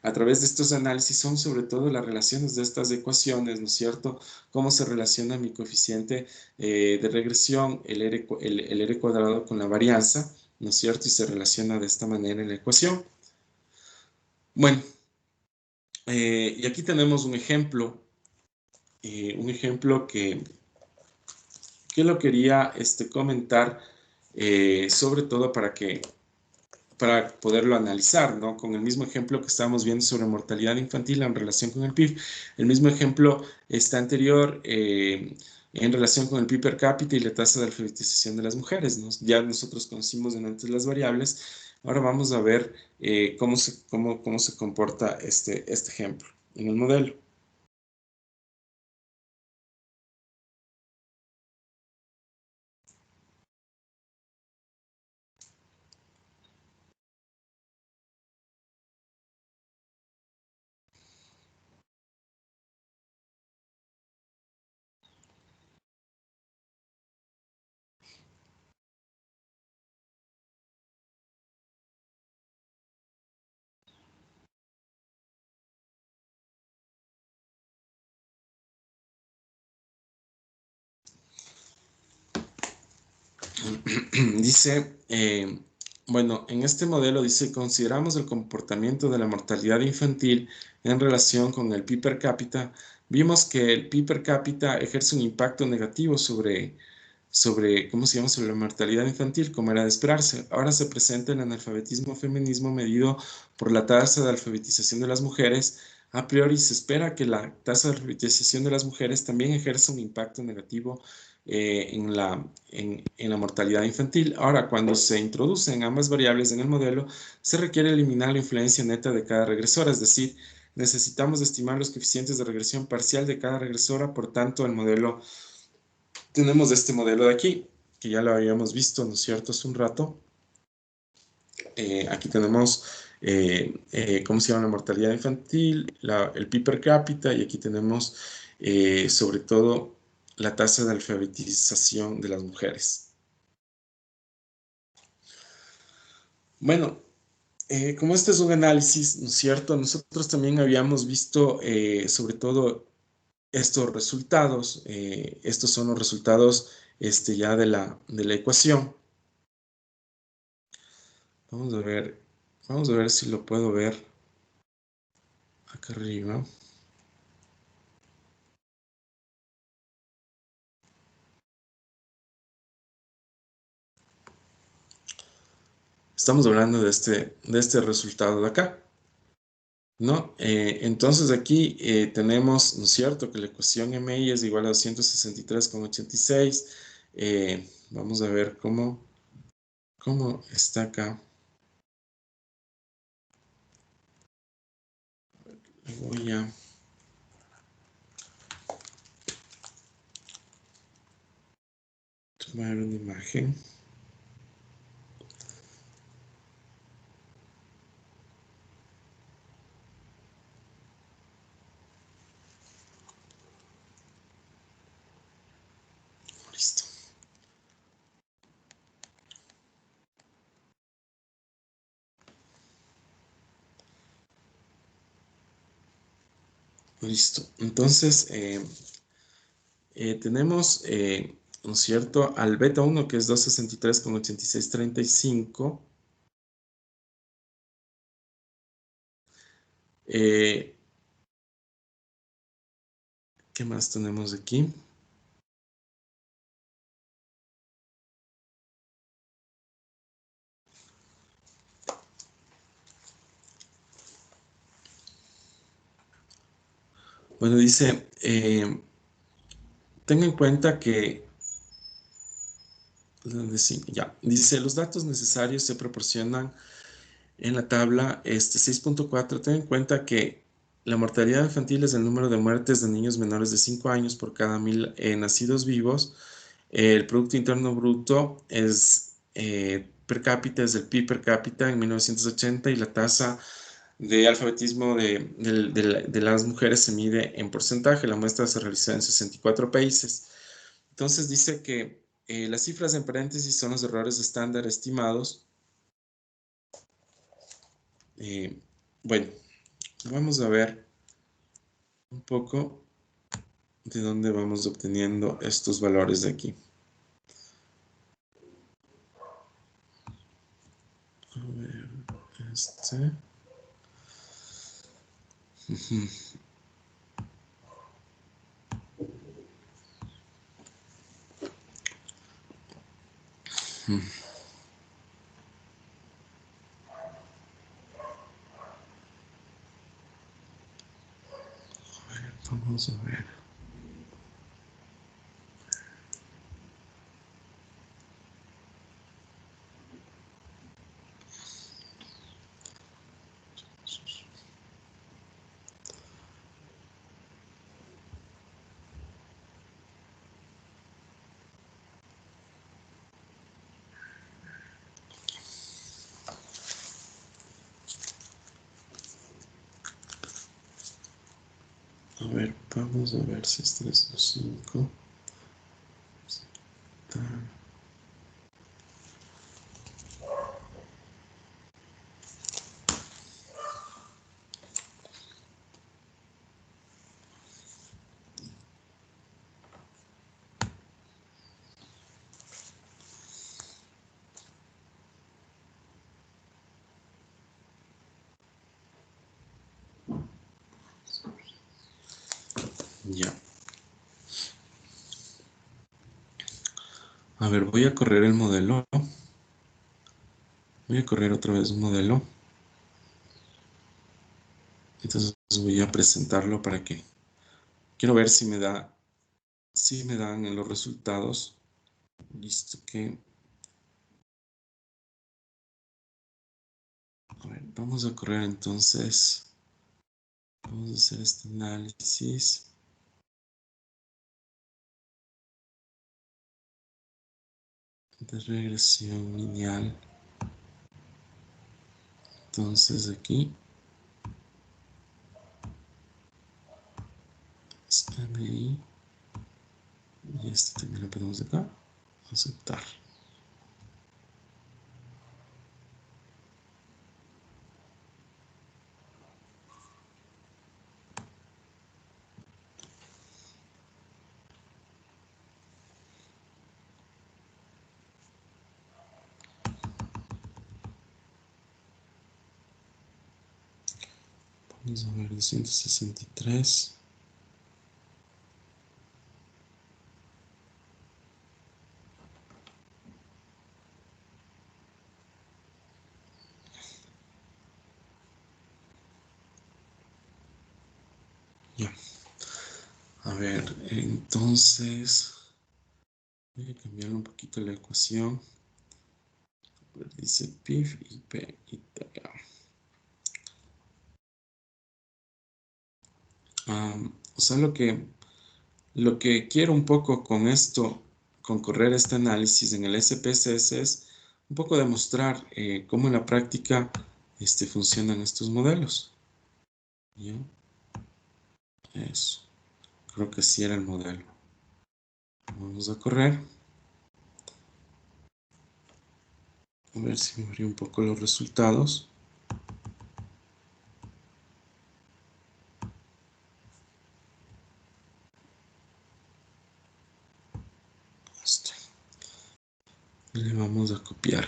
a través de estos análisis son sobre todo las relaciones de estas ecuaciones, ¿no es cierto? Cómo se relaciona mi coeficiente de regresión, el R cuadrado con la varianza, ¿no es cierto? Y se relaciona de esta manera en la ecuación. Bueno, y aquí tenemos un ejemplo que lo quería comentar, sobre todo para poderlo analizar, ¿no? Con el mismo ejemplo que estábamos viendo sobre mortalidad infantil en relación con el PIB. El mismo ejemplo está anterior en relación con el PIB per cápita y la tasa de alfabetización de las mujeres, ¿no? Ya nosotros conocimos antes las variables. Ahora vamos a ver cómo se comporta este ejemplo en el modelo. Dice, bueno, en este modelo dice, consideramos el comportamiento de la mortalidad infantil en relación con el PIB per cápita. Vimos que el PIB per cápita ejerce un impacto negativo sobre ¿cómo se llama? Sobre la mortalidad infantil, como era de esperarse. Ahora se presenta el analfabetismo feminismo medido por la tasa de alfabetización de las mujeres. A priori se espera que la tasa de alfabetización de las mujeres también ejerza un impacto negativo en la mortalidad infantil. Ahora, cuando se introducen ambas variables en el modelo, se requiere eliminar la influencia neta de cada regresora, es decir, necesitamos estimar los coeficientes de regresión parcial de cada regresora. Por tanto, el modelo, tenemos este modelo de aquí, que ya lo habíamos visto, ¿no es cierto?, hace un rato. Aquí tenemos, ¿cómo se llama? La mortalidad infantil, el PIB per cápita, y aquí tenemos, sobre todo, la tasa de alfabetización de las mujeres. Bueno, como este es un análisis, ¿no es cierto? Nosotros también habíamos visto, sobre todo, estos resultados. Estos son los resultados ya de la ecuación. Vamos a ver si lo puedo ver acá arriba. Estamos hablando de este resultado de acá, ¿no? Entonces aquí tenemos, ¿no es cierto?, que la ecuación MI es igual a 263,86. Vamos a ver cómo está acá. Voy a tomar una imagen. Listo. Listo. Entonces, tenemos, ¿no es cierto?, al beta 1, que es 263,8635. ¿Qué más tenemos aquí? Bueno, dice, tenga en cuenta que, dice, los datos necesarios se proporcionan en la tabla 6.4. Ten en cuenta que la mortalidad infantil es el número de muertes de niños menores de 5 años por cada 1000 nacidos vivos. El Producto Interno Bruto es per cápita, es el PIB per cápita en 1980, y la tasa de alfabetismo de las mujeres se mide en porcentaje. La muestra se realizó en 64 países. Entonces dice que las cifras en paréntesis son los errores estándar estimados. Bueno, vamos a ver un poco de dónde vamos obteniendo estos valores de aquí. A ver, Vamos a ver. A ver, vamos a ver si es 325. Ya. A ver, voy a correr el modelo. Voy a correr otra vez un modelo. Entonces voy a presentarlo para que... Quiero ver si me da... Si me dan los resultados. Listo, que... A ver, vamos a correr entonces. Vamos a hacer este análisis. De regresión lineal. Entonces aquí MI, y este también lo ponemos acá. Aceptar. Vamos a ver 263. Ya. A ver, entonces Voy a cambiar un poquito la ecuación. Dice PIF y P y T. O sea, lo que quiero un poco con esto, con correr este análisis en el SPSS es un poco demostrar cómo en la práctica funcionan estos modelos. ¿Ya? Eso. Creo que sí era el modelo. Vamos a correr. A ver si me abrió un poco los resultados. Esto. Y le vamos a copiar.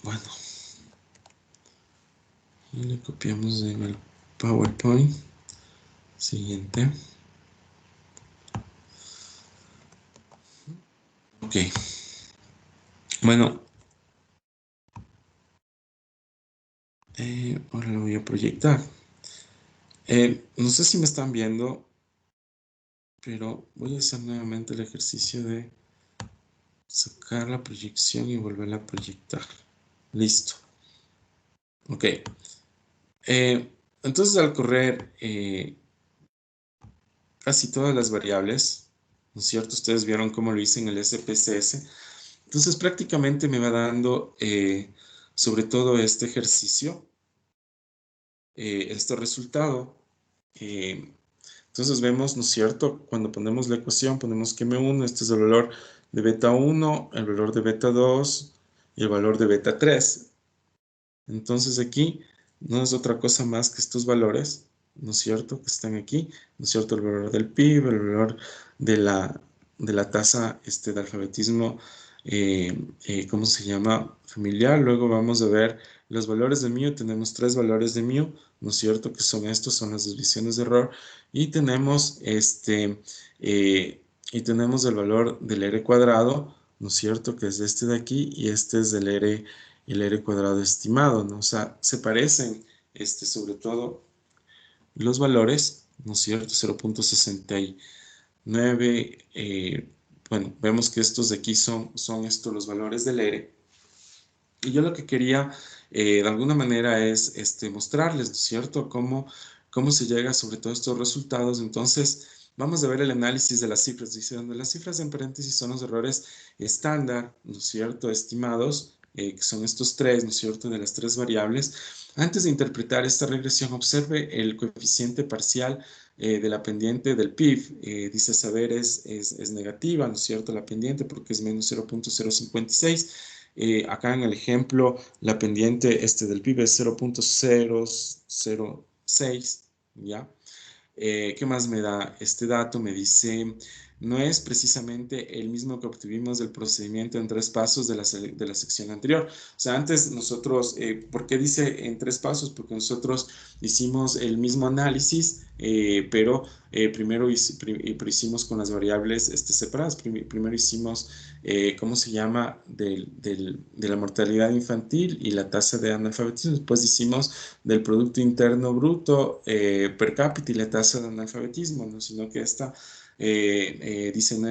Bueno. Y le copiamos en el PowerPoint. Siguiente. Ok. Bueno. Ahora lo voy a proyectar. No sé si me están viendo, pero voy a hacer nuevamente el ejercicio de sacar la proyección y volverla a proyectar. Listo. Ok. Entonces al correr casi todas las variables, ¿no es cierto? Ustedes vieron cómo lo hice en el SPSS. Entonces prácticamente me va dando sobre todo este ejercicio, este resultado. Entonces vemos, ¿no es cierto? Cuando ponemos la ecuación, ponemos que M1, este es el valor de beta 1, el valor de beta 2 y el valor de beta 3. Entonces aquí no es otra cosa más que estos valores, ¿no es cierto? Que están aquí, ¿no es cierto? El valor del PIB, el valor de la tasa de alfabetismo, ¿cómo se llama? Familiar. Luego vamos a ver los valores de μ. Tenemos 3 valores de μ, ¿no es cierto? Que son estos, son las desviaciones de error. Y tenemos, tenemos el valor del R cuadrado, ¿no es cierto? Que es este de aquí y este es el R cuadrado estimado, ¿no? O sea, se parecen, sobre todo los valores, ¿no es cierto? 0.69, bueno, vemos que estos de aquí son estos los valores del R. Y yo lo que quería, de alguna manera, es mostrarles, ¿no es cierto?, cómo se llega sobre todo estos resultados. Entonces, vamos a ver el análisis de las cifras. Dice, donde las cifras en paréntesis son los errores estándar, ¿no es cierto?, estimados, que son estos 3, ¿no es cierto?, de las 3 variables. Antes de interpretar esta regresión, observe el coeficiente parcial de la pendiente del PIB. Dice saber es negativa, ¿no es cierto?, la pendiente, porque es menos 0.056. Acá en el ejemplo, la pendiente del PIB es 0.006, ¿ya? ¿Qué más me da este dato? Me dice, no es precisamente el mismo que obtuvimos del procedimiento en 3 pasos de la sección anterior. O sea, antes nosotros, ¿por qué dice en 3 pasos? Porque nosotros hicimos el mismo análisis, pero primero hicimos con las variables separadas. Primero hicimos, ¿cómo se llama? De la mortalidad infantil y la tasa de analfabetismo. Después hicimos del Producto Interno Bruto per cápita y la tasa de analfabetismo, ¿no? Sino que esta dice no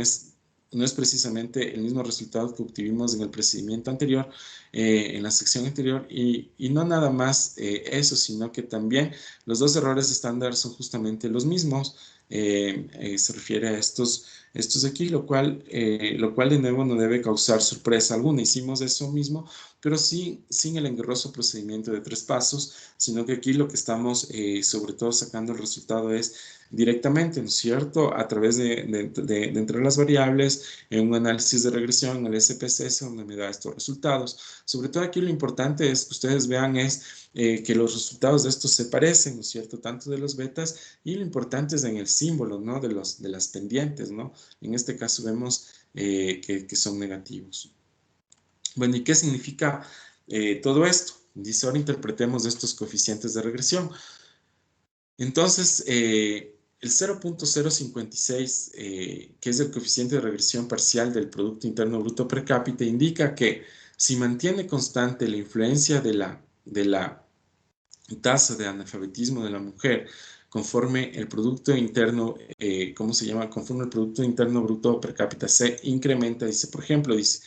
es precisamente el mismo resultado que obtuvimos en el procedimiento anterior, en la sección anterior, y no nada más eso, sino que también los 2 errores estándar son justamente los mismos. Se refiere a estos aquí, lo cual de nuevo no debe causar sorpresa alguna. Hicimos eso mismo, pero sin el engorroso procedimiento de 3 pasos, sino que aquí lo que estamos sobre todo sacando el resultado es directamente, ¿no es cierto?, a través de entre las variables, en un análisis de regresión, en el SPSS, donde me da estos resultados. Sobre todo aquí lo importante es que ustedes vean que los resultados de estos se parecen, ¿no es cierto?, tanto de los betas, y lo importante es en el símbolo, ¿no?, de las pendientes, ¿no? En este caso vemos que son negativos. Bueno, ¿y qué significa todo esto? Dice, ahora interpretemos estos coeficientes de regresión. Entonces, el 0.056, que es el coeficiente de regresión parcial del Producto Interno Bruto per cápita, indica que si mantiene constante la influencia de la tasa de analfabetismo de la mujer conforme el Producto Interno, conforme el Producto Interno Bruto per cápita se incrementa, dice, por ejemplo, dice,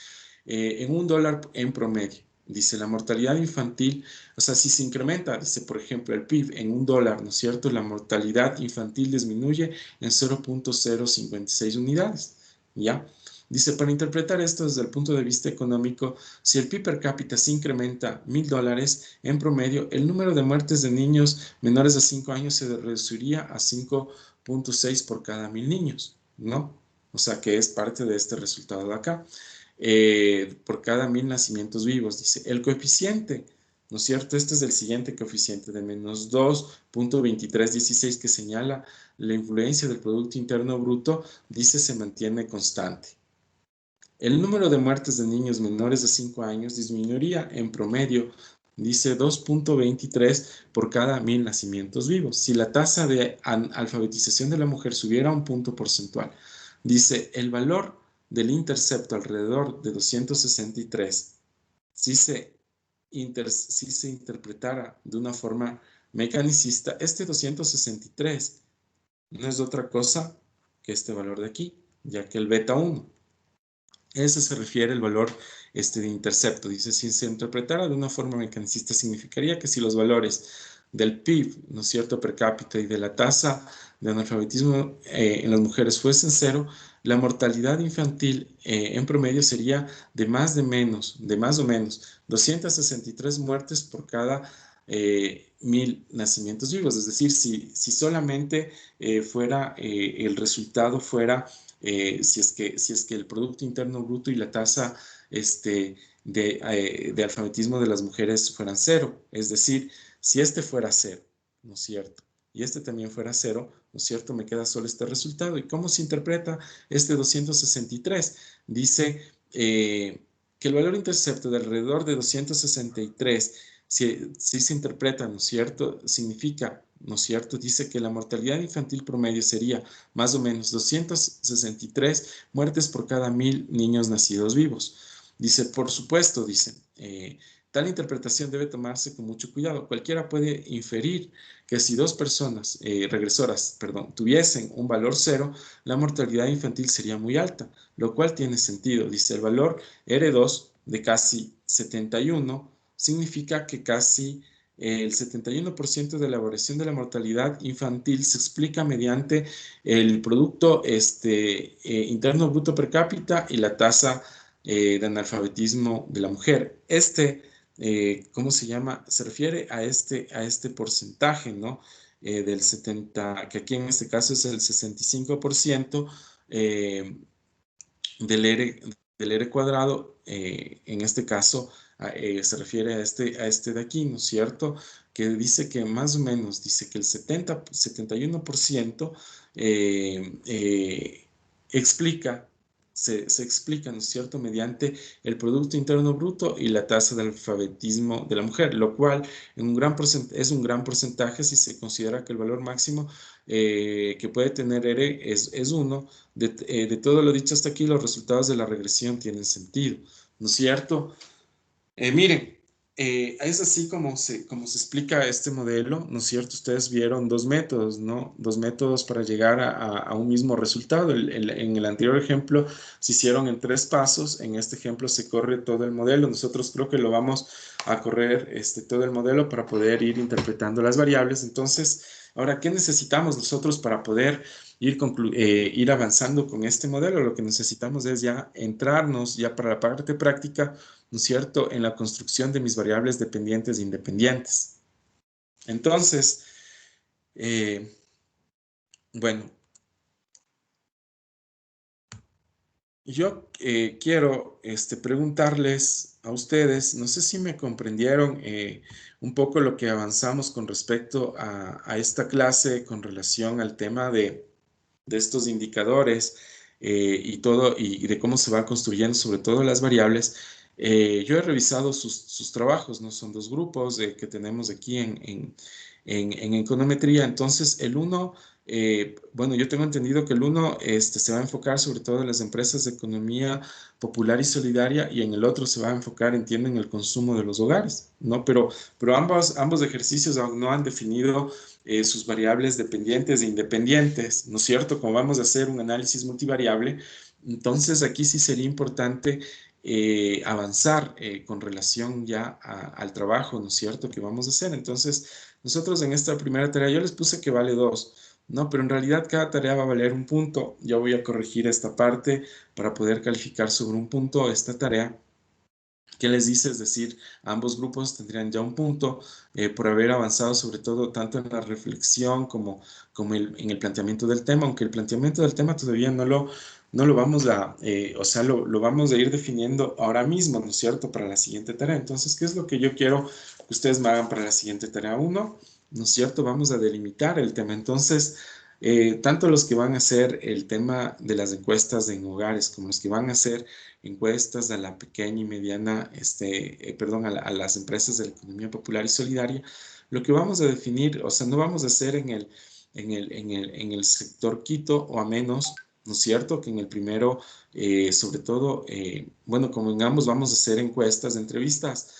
en $1 en promedio. Dice, la mortalidad infantil, o sea, si se incrementa, dice, por ejemplo, el PIB en $1, ¿no es cierto? La mortalidad infantil disminuye en 0.056 unidades, ¿ya? Dice, para interpretar esto desde el punto de vista económico, si el PIB per cápita se incrementa $1,000 en promedio, el número de muertes de niños menores de 5 años se reduciría a 5.6 por cada 1,000 niños, ¿no? O sea, que es parte de este resultado de acá. Por cada 1,000 nacimientos vivos, dice, el coeficiente, ¿no es cierto? Este es el siguiente coeficiente de menos 2.2316 que señala la influencia del Producto Interno Bruto, dice, se mantiene constante. El número de muertes de niños menores de 5 años disminuiría en promedio, dice, 2.23 por cada 1,000 nacimientos vivos. Si la tasa de alfabetización de la mujer subiera un punto porcentual, dice, el valor del intercepto alrededor de 263, si se interpretara de una forma mecanicista, este 263 no es otra cosa que este valor de aquí, ya que el beta 1. Ese se refiere al valor de intercepto. Dice, si se interpretara de una forma mecanicista, significaría que si los valores del PIB, ¿no es cierto?, per cápita y de la tasa de analfabetismo en las mujeres fuesen 0, la mortalidad infantil en promedio sería de más o menos 263 muertes por cada 1,000 nacimientos vivos. Es decir, si solamente fuera el resultado fuera si es que el Producto Interno Bruto y la tasa de alfabetismo de las mujeres fueran 0, es decir, si este fuera 0, ¿no es cierto? Y este también fuera 0, ¿no es cierto? Me queda solo este resultado. ¿Y cómo se interpreta este 263? Dice que el valor intercepto de alrededor de 263, si se interpreta, ¿no es cierto? Significa, ¿no es cierto? Dice que la mortalidad infantil promedio sería más o menos 263 muertes por cada 1,000 niños nacidos vivos. Dice, por supuesto, dice, tal interpretación debe tomarse con mucho cuidado. Cualquiera puede inferir que si dos personas regresoras tuviesen un valor 0, la mortalidad infantil sería muy alta, lo cual tiene sentido. Dice, el valor R2 de casi 71 significa que casi el 71% de la variación de la mortalidad infantil se explica mediante el Producto Interno Bruto per cápita y la tasa de analfabetismo de la mujer. ¿Cómo se llama? Se refiere a este porcentaje, ¿no? Del 70, que aquí en este caso es el 65% del R cuadrado, en este caso se refiere a este de aquí, ¿no es cierto? Que dice que más o menos, dice que el 71% se explica, ¿no es cierto?, mediante el Producto Interno Bruto y la tasa de alfabetismo de la mujer, lo cual es un gran porcentaje si se considera que el valor máximo que puede tener R es 1. De todo lo dicho hasta aquí, los resultados de la regresión tienen sentido, ¿no es cierto? Miren, es así como se explica este modelo, ¿no es cierto? Ustedes vieron dos métodos, ¿no? Dos métodos para llegar a un mismo resultado. En el anterior ejemplo se hicieron en 3 pasos, en este ejemplo se corre todo el modelo. Nosotros creo que lo vamos a correr todo el modelo para poder ir interpretando las variables. Entonces, ahora, ¿qué necesitamos nosotros para poder ir avanzando con este modelo? Lo que necesitamos es ya entrarnos ya para la parte práctica, ¿no es cierto?, en la construcción de mis variables dependientes e independientes. Entonces, bueno, yo quiero preguntarles a ustedes, no sé si me comprendieron un poco lo que avanzamos con respecto a esta clase con relación al tema de estos indicadores y de cómo se van construyendo sobre todo las variables. Yo he revisado sus trabajos, ¿no? Son 2 grupos que tenemos aquí en econometría. Entonces, el uno bueno, yo tengo entendido que el uno se va a enfocar sobre todo en las empresas de economía popular y solidaria, y en el otro se va a enfocar, entiendo, en el consumo de los hogares, ¿no? Pero ambos ejercicios aún no han definido sus variables dependientes e independientes, ¿no es cierto? Como vamos a hacer un análisis multivariable, entonces aquí sí sería importante avanzar con relación ya al trabajo, ¿no es cierto?, que vamos a hacer. Entonces, nosotros en esta primera tarea, yo les puse que vale 2, ¿no? Pero en realidad cada tarea va a valer un punto. Yo voy a corregir esta parte para poder calificar sobre un punto esta tarea. ¿Qué les dice? Es decir, ambos grupos tendrían ya un punto por haber avanzado sobre todo tanto en la reflexión como en el planteamiento del tema, aunque el planteamiento del tema todavía no lo vamos a, o sea, lo vamos a ir definiendo ahora mismo, ¿no es cierto?, para la siguiente tarea. Entonces, ¿qué es lo que yo quiero que ustedes me hagan para la siguiente tarea 1? ¿No es cierto? Vamos a delimitar el tema. Entonces, tanto los que van a hacer el tema de las encuestas en hogares como los que van a hacer encuestas a la pequeña y mediana, perdón, a las empresas de la economía popular y solidaria, lo que vamos a definir, o sea, no vamos a hacer en el sector Quito, o a menos, ¿no es cierto?, que en el primero, sobre todo, bueno, como en ambos vamos a hacer encuestas, entrevistas.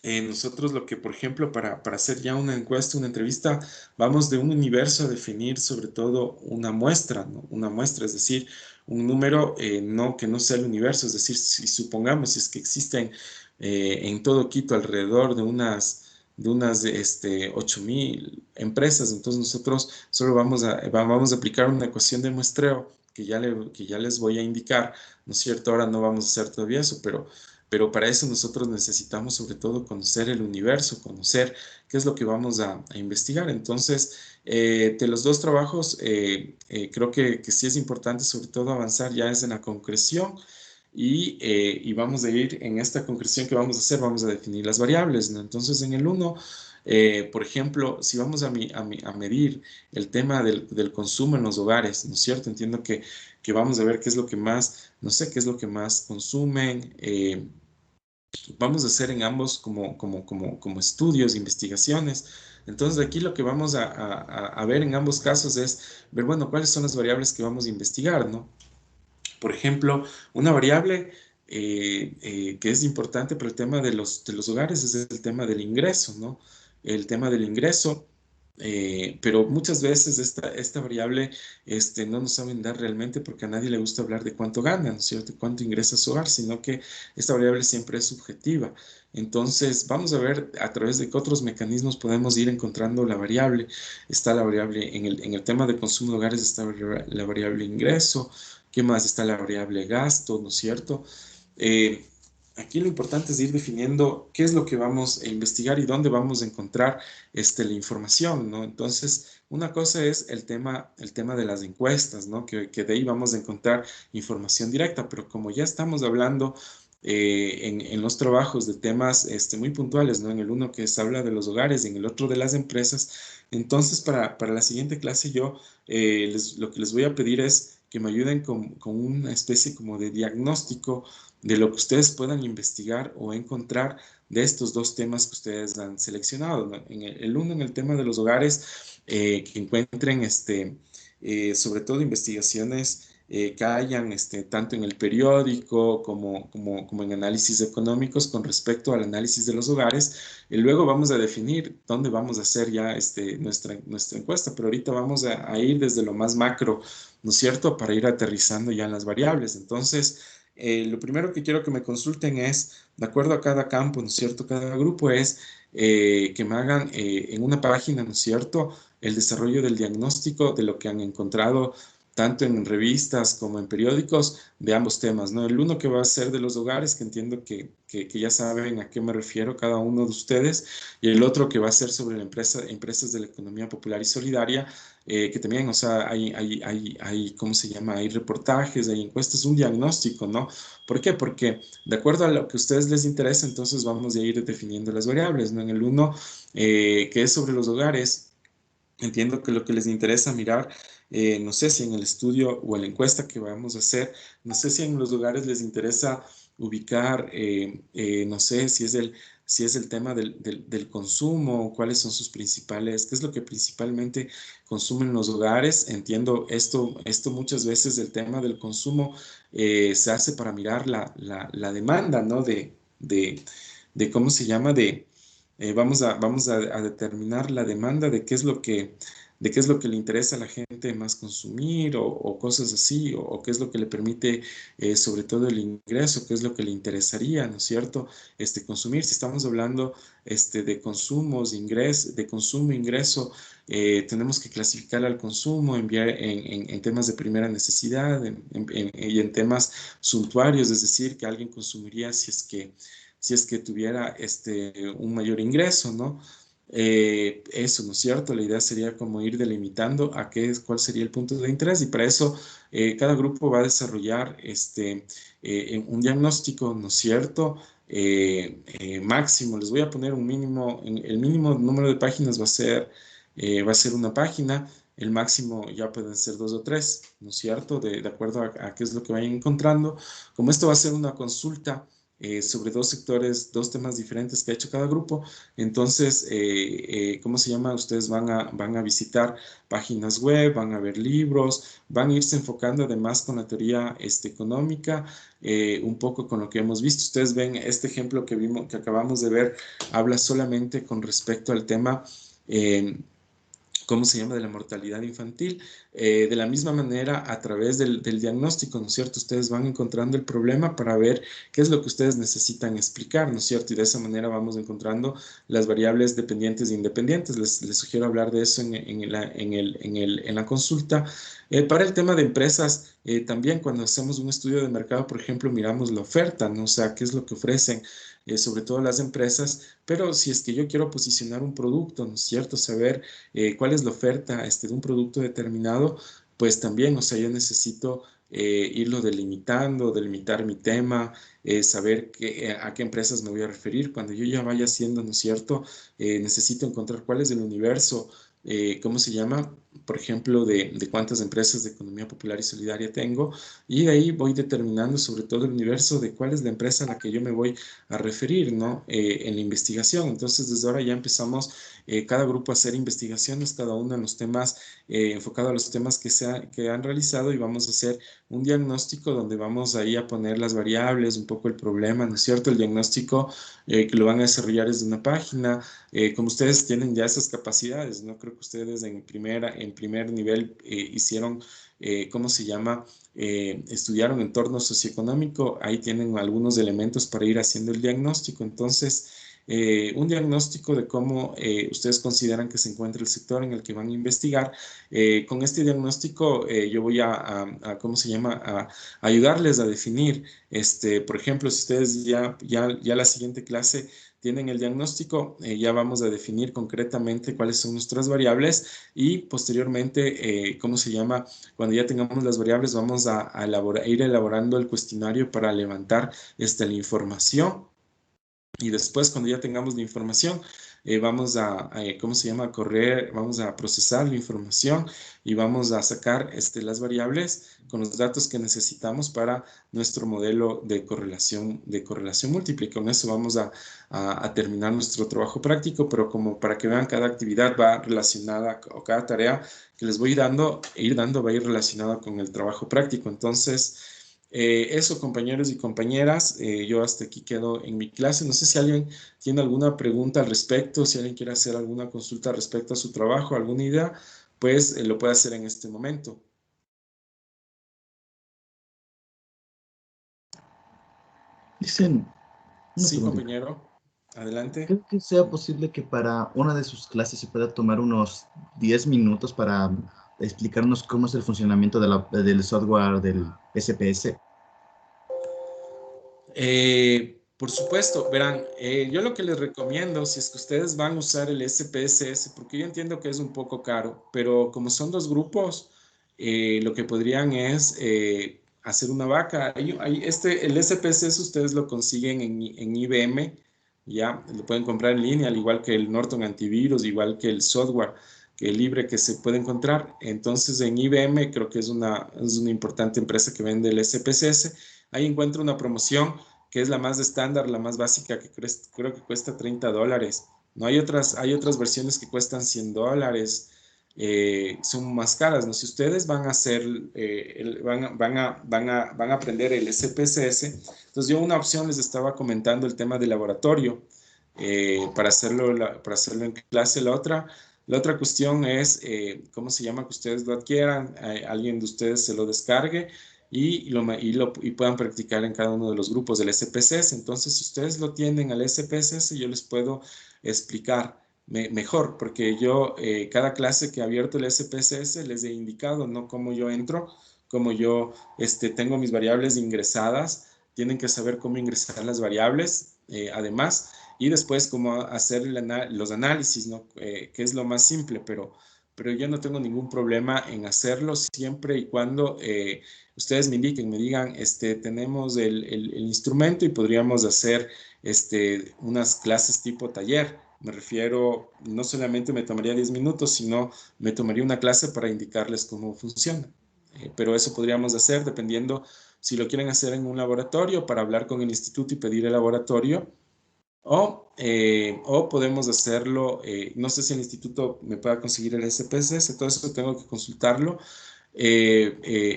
Nosotros lo que, por ejemplo, para hacer ya una encuesta, una entrevista, vamos de un universo a definir sobre todo una muestra, ¿no? Una muestra, es decir, un número que no sea el universo, es decir, si supongamos si es que existen en todo Quito alrededor de unas 8.000 empresas, entonces nosotros solo vamos a aplicar una ecuación de muestreo que ya les voy a indicar, ¿no es cierto? Ahora no vamos a hacer todavía eso, pero para eso nosotros necesitamos sobre todo conocer el universo, conocer qué es lo que vamos a investigar. Entonces, de los dos trabajos, creo que sí es importante sobre todo avanzar ya es en la concreción, y vamos a ir en esta concreción que vamos a hacer, vamos a definir las variables, ¿no? Entonces, en el 1, por ejemplo, si vamos a medir el tema del consumo en los hogares, ¿no es cierto? Entiendo que vamos a ver qué es lo que más, no sé, qué es lo que más consumen. Vamos a hacer en ambos como estudios, investigaciones. Entonces, aquí lo que vamos a ver en ambos casos es ver, bueno, cuáles son las variables que vamos a investigar, ¿no? Por ejemplo, una variable que es importante para el tema de los hogares es el tema del ingreso, ¿no? El tema del ingreso, pero muchas veces esta variable no nos saben dar realmente, porque a nadie le gusta hablar de cuánto gana, ¿no es cierto? Cuánto ingresa su hogar, sino que esta variable siempre es subjetiva. Entonces, vamos a ver a través de qué otros mecanismos podemos ir encontrando la variable. Está la variable, en el tema de consumo de hogares está la variable ingreso. ¿Qué más? Está la variable gasto, ¿no es cierto? Aquí lo importante es ir definiendo qué es lo que vamos a investigar y dónde vamos a encontrar la información, ¿no? Entonces, una cosa es el tema de las encuestas, ¿no? Que de ahí vamos a encontrar información directa, pero como ya estamos hablando en los trabajos de temas muy puntuales, ¿no? En el uno que se habla de los hogares y en el otro de las empresas, entonces para la siguiente clase yo lo que les voy a pedir es que me ayuden con una especie como de diagnóstico de lo que ustedes puedan investigar o encontrar de estos dos temas que ustedes han seleccionado, ¿no? El uno, en el tema de los hogares, que encuentren sobre todo investigaciones que hayan tanto en el periódico como en análisis económicos con respecto al análisis de los hogares. Y luego vamos a definir dónde vamos a hacer ya nuestra encuesta, pero ahorita vamos a ir desde lo más macro, ¿no es cierto?, para ir aterrizando ya en las variables. Entonces, lo primero que quiero que me consulten es, de acuerdo a cada campo, ¿no es cierto?, cada grupo, es que me hagan en una página, ¿no es cierto?, el desarrollo del diagnóstico de lo que han encontrado tanto en revistas como en periódicos de ambos temas, ¿no? El uno que va a ser de los hogares, que entiendo que ya saben a qué me refiero cada uno de ustedes, y el otro que va a ser sobre empresas de la economía popular y solidaria, que también, o sea, ¿cómo se llama? Hay reportajes, hay encuestas, un diagnóstico, ¿no? ¿Por qué? Porque de acuerdo a lo que a ustedes les interesa, entonces vamos a ir definiendo las variables, ¿no? En el uno, que es sobre los hogares, entiendo que lo que les interesa mirar, no sé si en el estudio o en la encuesta que vamos a hacer, no sé si en los hogares les interesa ubicar, no sé si es si es el tema del consumo, cuáles son sus principales, qué es lo que principalmente consumen los hogares. Entiendo esto muchas veces el tema del consumo se hace para mirar la demanda, ¿no? De ¿cómo se llama? Vamos a determinar la demanda de qué es lo que le interesa a la gente más consumir o cosas así, o qué es lo que le permite sobre todo el ingreso, qué es lo que le interesaría, ¿no es cierto? Consumir. Si estamos hablando de consumos, de consumo, ingreso, tenemos que clasificar al consumo, enviar en temas de primera necesidad y en temas suntuarios, es decir, que alguien consumiría si es que tuviera un mayor ingreso, ¿no? Eso, ¿no es cierto? La idea sería como ir delimitando cuál sería el punto de interés, y para eso cada grupo va a desarrollar un diagnóstico, ¿no es cierto? Máximo, les voy a poner un mínimo, el mínimo número de páginas va a ser una página, el máximo ya pueden ser 2 o 3, ¿no es cierto? De acuerdo a qué es lo que vayan encontrando. Como esto va a ser una consulta sobre 2 sectores, 2 temas diferentes que ha hecho cada grupo, entonces, ¿cómo se llama? Ustedes van a visitar páginas web, van a ver libros, van a irse enfocando además con la teoría económica, un poco con lo que hemos visto. Ustedes ven este ejemplo que acabamos de ver, habla solamente con respecto al tema ¿cómo se llama? De la mortalidad infantil. De la misma manera, a través del diagnóstico, ¿no es cierto? Ustedes van encontrando el problema para ver qué es lo que ustedes necesitan explicar, ¿no es cierto? Y de esa manera vamos encontrando las variables dependientes e independientes. Les sugiero hablar de eso en la consulta. Para el tema de empresas, también cuando hacemos un estudio de mercado, por ejemplo, miramos la oferta, ¿no? O sea, qué es lo que ofrecen, sobre todo las empresas, pero si es que yo quiero posicionar un producto, ¿no es cierto? Saber cuál es la oferta de un producto determinado, pues también, o sea, yo necesito irlo delimitar mi tema, saber a qué empresas me voy a referir. Cuando yo ya vaya haciendo, ¿no es cierto? Necesito encontrar cuál es el universo, ¿cómo se llama? Por ejemplo, de cuántas empresas de economía popular y solidaria tengo, y de ahí voy determinando sobre todo el universo de cuál es la empresa a la que yo me voy a referir, ¿no? En la investigación. Entonces, desde ahora ya empezamos cada grupo a hacer investigaciones, cada uno en los temas, enfocado a los temas que han realizado, y vamos a hacer un diagnóstico donde vamos ahí a poner las variables, un poco el problema, ¿no es cierto? El diagnóstico que lo van a desarrollar desde una página. Como ustedes tienen ya esas capacidades, ¿no? Creo que ustedes en primer nivel hicieron, ¿cómo se llama? Estudiaron entorno socioeconómico, ahí tienen algunos elementos para ir haciendo el diagnóstico. Entonces, un diagnóstico de cómo ustedes consideran que se encuentra el sector en el que van a investigar. Con este diagnóstico yo voy ¿cómo se llama? A ayudarles a definir, por ejemplo, si ustedes ya la siguiente clase tienen el diagnóstico, ya vamos a definir concretamente cuáles son nuestras variables, y posteriormente, ¿cómo se llama? Cuando ya tengamos las variables, vamos a ir elaborando el cuestionario para levantar la información. Y después, cuando ya tengamos la información, vamos ¿cómo se llama? Vamos a procesar la información y vamos a sacar las variables con los datos que necesitamos para nuestro modelo de correlación múltiple. Con eso vamos a terminar nuestro trabajo práctico, pero como para que vean, cada actividad va relacionada, o cada tarea que les voy dando va a ir relacionada con el trabajo práctico. Entonces, eso, compañeros y compañeras, yo hasta aquí quedo en mi clase. No sé si alguien tiene alguna pregunta al respecto, si alguien quiere hacer alguna consulta respecto a su trabajo, alguna idea, pues lo puede hacer en este momento. Dicen, una Sí, pregunta. compañero, adelante. ¿Creo que sea posible que para una de sus clases se pueda tomar unos 10 minutos para explicarnos cómo es el funcionamiento del software del SPS? Por supuesto, verán, yo lo que les recomiendo, si es que ustedes van a usar el SPSS, porque yo entiendo que es un poco caro, pero como son 2 grupos, lo que podrían es hacer una vaca. El SPSS ustedes lo consiguen en IBM, ya, lo pueden comprar en línea, al igual que el Norton Antivirus, igual que el software que libre que se puede encontrar. Entonces, en IBM creo que es una importante empresa que vende el SPSS. Ahí encuentro una promoción que es la más estándar, la más básica, que creo que cuesta $30. No hay otras versiones que cuestan $100, son más caras, ¿no? Si ustedes van a hacer, van a aprender el SPSS, entonces yo una opción les estaba comentando el tema del laboratorio, para hacerlo en clase. La otra cuestión es, ¿cómo se llama? Que ustedes lo adquieran, alguien de ustedes se lo descargue y puedan practicar en cada uno de los grupos del SPSS. Entonces, si ustedes lo tienen al SPSS, yo les puedo explicar mejor, porque yo cada clase que he abierto el SPSS les he indicado, ¿no? Cómo yo entro, cómo yo tengo mis variables ingresadas, tienen que saber cómo ingresar las variables, además, y después cómo hacer los análisis, ¿no? Que es lo más simple, pero yo no tengo ningún problema en hacerlo siempre y cuando ustedes me indiquen, me digan, tenemos el instrumento y podríamos hacer unas clases tipo taller. Me refiero, no solamente me tomaría 10 minutos, sino me tomaría una clase para indicarles cómo funciona. Pero eso podríamos hacer dependiendo si lo quieren hacer en un laboratorio para hablar con el instituto y pedir el laboratorio, o podemos hacerlo, no sé si el instituto me pueda conseguir el SPSS, todo eso tengo que consultarlo,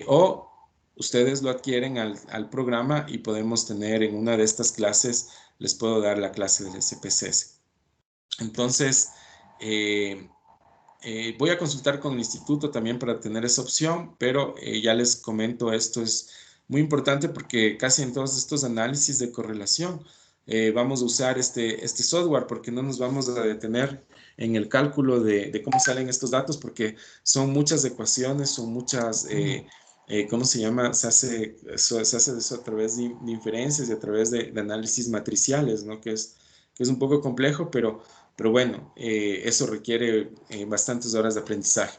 o ustedes lo adquieren al programa y podemos tener en una de estas clases, les puedo dar la clase del SPSS. Entonces, voy a consultar con el instituto también para tener esa opción, pero ya les comento, esto es muy importante porque casi en todos estos análisis de correlación vamos a usar este software, porque no nos vamos a detener en el cálculo de cómo salen estos datos, porque son muchas ecuaciones, son muchas, ¿cómo se llama? Se hace eso a través de inferencias y a través de análisis matriciales, ¿no? Que es un poco complejo, pero bueno, eso requiere bastantes horas de aprendizaje.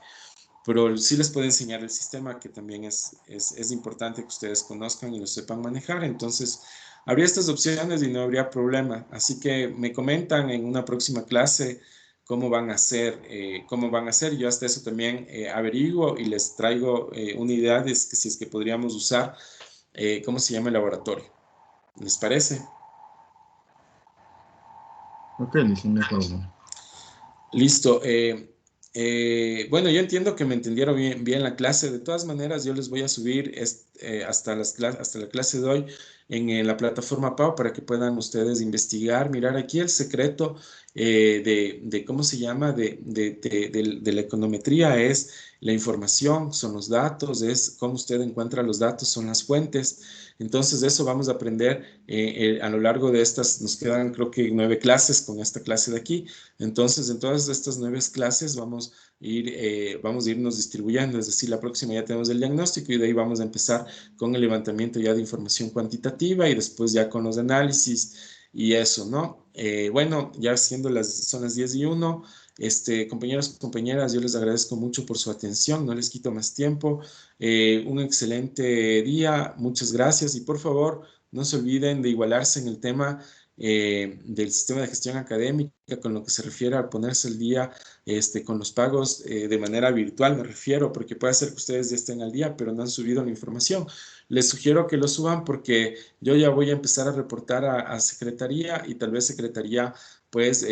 Pero sí les puedo enseñar el sistema, que también es importante que ustedes conozcan y lo sepan manejar. Entonces, habría estas opciones y no habría problema. Así que me comentan en una próxima clase cómo van a hacer. Yo hasta eso también averiguo y les traigo una idea de si es que podríamos usar, ¿cómo se llama el laboratorio? ¿Les parece? Ok, Lizzie, no hay problema. Listo. Bueno, yo entiendo que me entendieron bien la clase. De todas maneras, yo les voy a subir hasta la clase de hoy en la plataforma PAO para que puedan ustedes investigar, mirar aquí el secreto de ¿cómo se llama? De la econometría es la información, son los datos, es cómo usted encuentra los datos, son las fuentes. Entonces, de eso vamos a aprender a lo largo de estas, nos quedan creo que 9 clases con esta clase de aquí. Entonces, en todas estas 9 clases vamos a irnos distribuyendo, es decir, la próxima ya tenemos el diagnóstico y de ahí vamos a empezar con el levantamiento ya de información cuantitativa y después ya con los análisis y eso, ¿no? Bueno, ya son las 10:01. Compañeros, compañeras, yo les agradezco mucho por su atención, no les quito más tiempo. Un excelente día, muchas gracias y por favor no se olviden de igualarse en el tema del sistema de gestión académica con lo que se refiere a ponerse al día con los pagos de manera virtual, me refiero, porque puede ser que ustedes ya estén al día, pero no han subido la información. Les sugiero que lo suban porque yo ya voy a empezar a reportar a Secretaría y tal vez Secretaría pues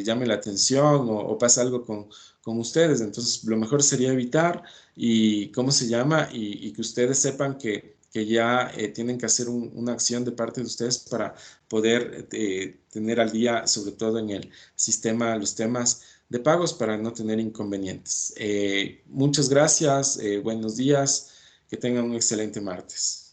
llame la atención o pasa algo con ustedes. Entonces, lo mejor sería evitar y, ¿cómo se llama? Y que ustedes sepan que ya tienen que hacer una acción de parte de ustedes para poder tener al día, sobre todo en el sistema, los temas de pagos para no tener inconvenientes. Muchas gracias, buenos días, que tengan un excelente martes.